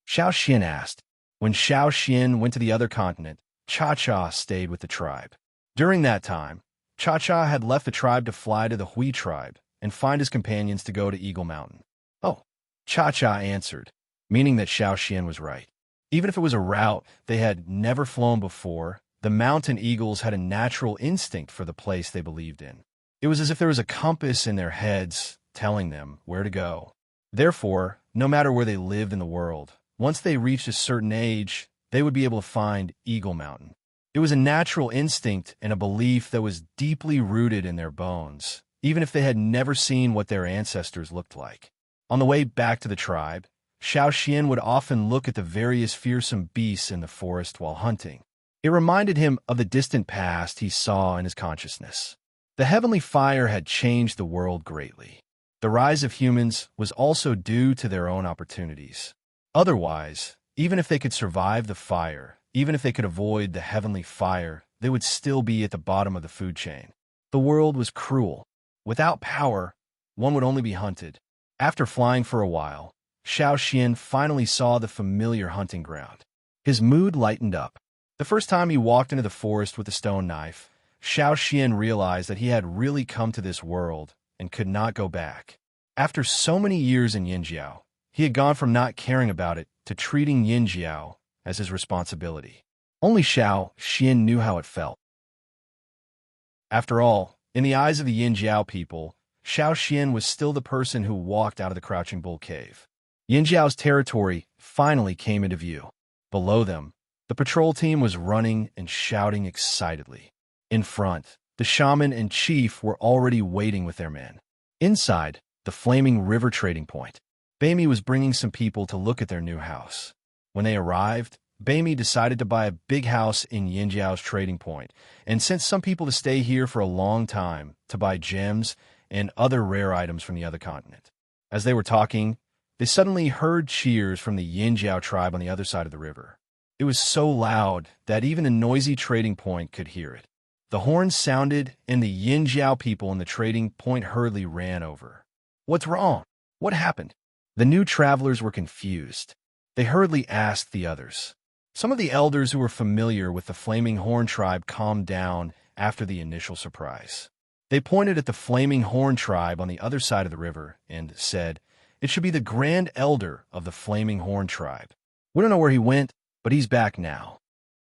Xiao Xian asked. When Xiao Xian went to the other continent, Cha-Cha stayed with the tribe. During that time, Cha-Cha had left the tribe to fly to the Hui tribe and find his companions to go to Eagle Mountain. Oh, Cha-Cha answered, meaning that Xiao Xian was right. Even if it was a route they had never flown before, the mountain eagles had a natural instinct for the place they believed in. It was as if there was a compass in their heads telling them where to go. Therefore, no matter where they lived in the world, once they reached a certain age, they would be able to find Eagle Mountain. It was a natural instinct and a belief that was deeply rooted in their bones, even if they had never seen what their ancestors looked like. On the way back to the tribe, Xiao Xian would often look at the various fearsome beasts in the forest while hunting. It reminded him of the distant past he saw in his consciousness. The heavenly fire had changed the world greatly. The rise of humans was also due to their own opportunities. Otherwise, even if they could survive the fire, even if they could avoid the heavenly fire, they would still be at the bottom of the food chain. The world was cruel. Without power, one would only be hunted. After flying for a while, Xiao Xian finally saw the familiar hunting ground. His mood lightened up. The first time he walked into the forest with a stone knife, Xiao Xian realized that he had really come to this world and could not go back. After so many years in Yinjiao, he had gone from not caring about it to treating Yinjiao as his responsibility. Only Xiao Xian knew how it felt. After all, in the eyes of the Yinjiao people, Xiao Xian was still the person who walked out of the Crouching Bull Cave. Yinjiao's territory finally came into view. Below them, the patrol team was running and shouting excitedly. In front, the shaman and chief were already waiting with their men. Inside, the flaming river trading point, Beimi was bringing some people to look at their new house. When they arrived, Beimi decided to buy a big house in Yinjiao's trading point and sent some people to stay here for a long time to buy gems and other rare items from the other continent. As they were talking, they suddenly heard cheers from the Yinjiao tribe on the other side of the river. It was so loud that even a noisy trading point could hear it. The horns sounded, and the Yinjiao people in the trading point hurriedly ran over. "What's wrong? What happened?" The new travelers were confused. They hurriedly asked the others. Some of the elders who were familiar with the Flaming Horn tribe calmed down after the initial surprise. They pointed at the Flaming Horn tribe on the other side of the river and said, "It should be the Grand Elder of the Flaming Horn tribe. We don't know where he went, but he's back now."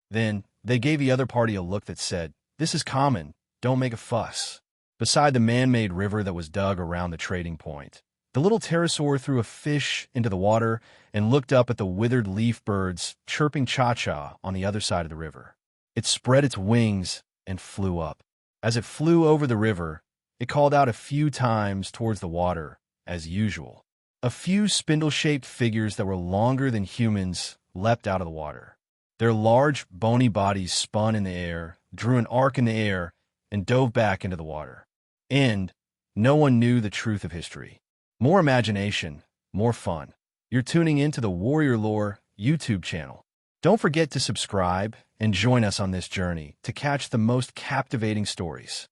Then they gave the other party a look that said, "This is common, don't make a fuss." Beside the man-made river that was dug around the trading point, the little pterosaur threw a fish into the water and looked up at the withered leaf birds chirping cha-cha on the other side of the river. It spread its wings and flew up. As it flew over the river, it called out a few times towards the water, as usual. A few spindle-shaped figures that were longer than humans leapt out of the water. Their large, bony bodies spun in the air, drew an arc in the air, and dove back into the water. And no one knew the truth of history. More imagination, more fun. You're tuning into the Warrior Lore YouTube channel. Don't forget to subscribe and join us on this journey to catch the most captivating stories.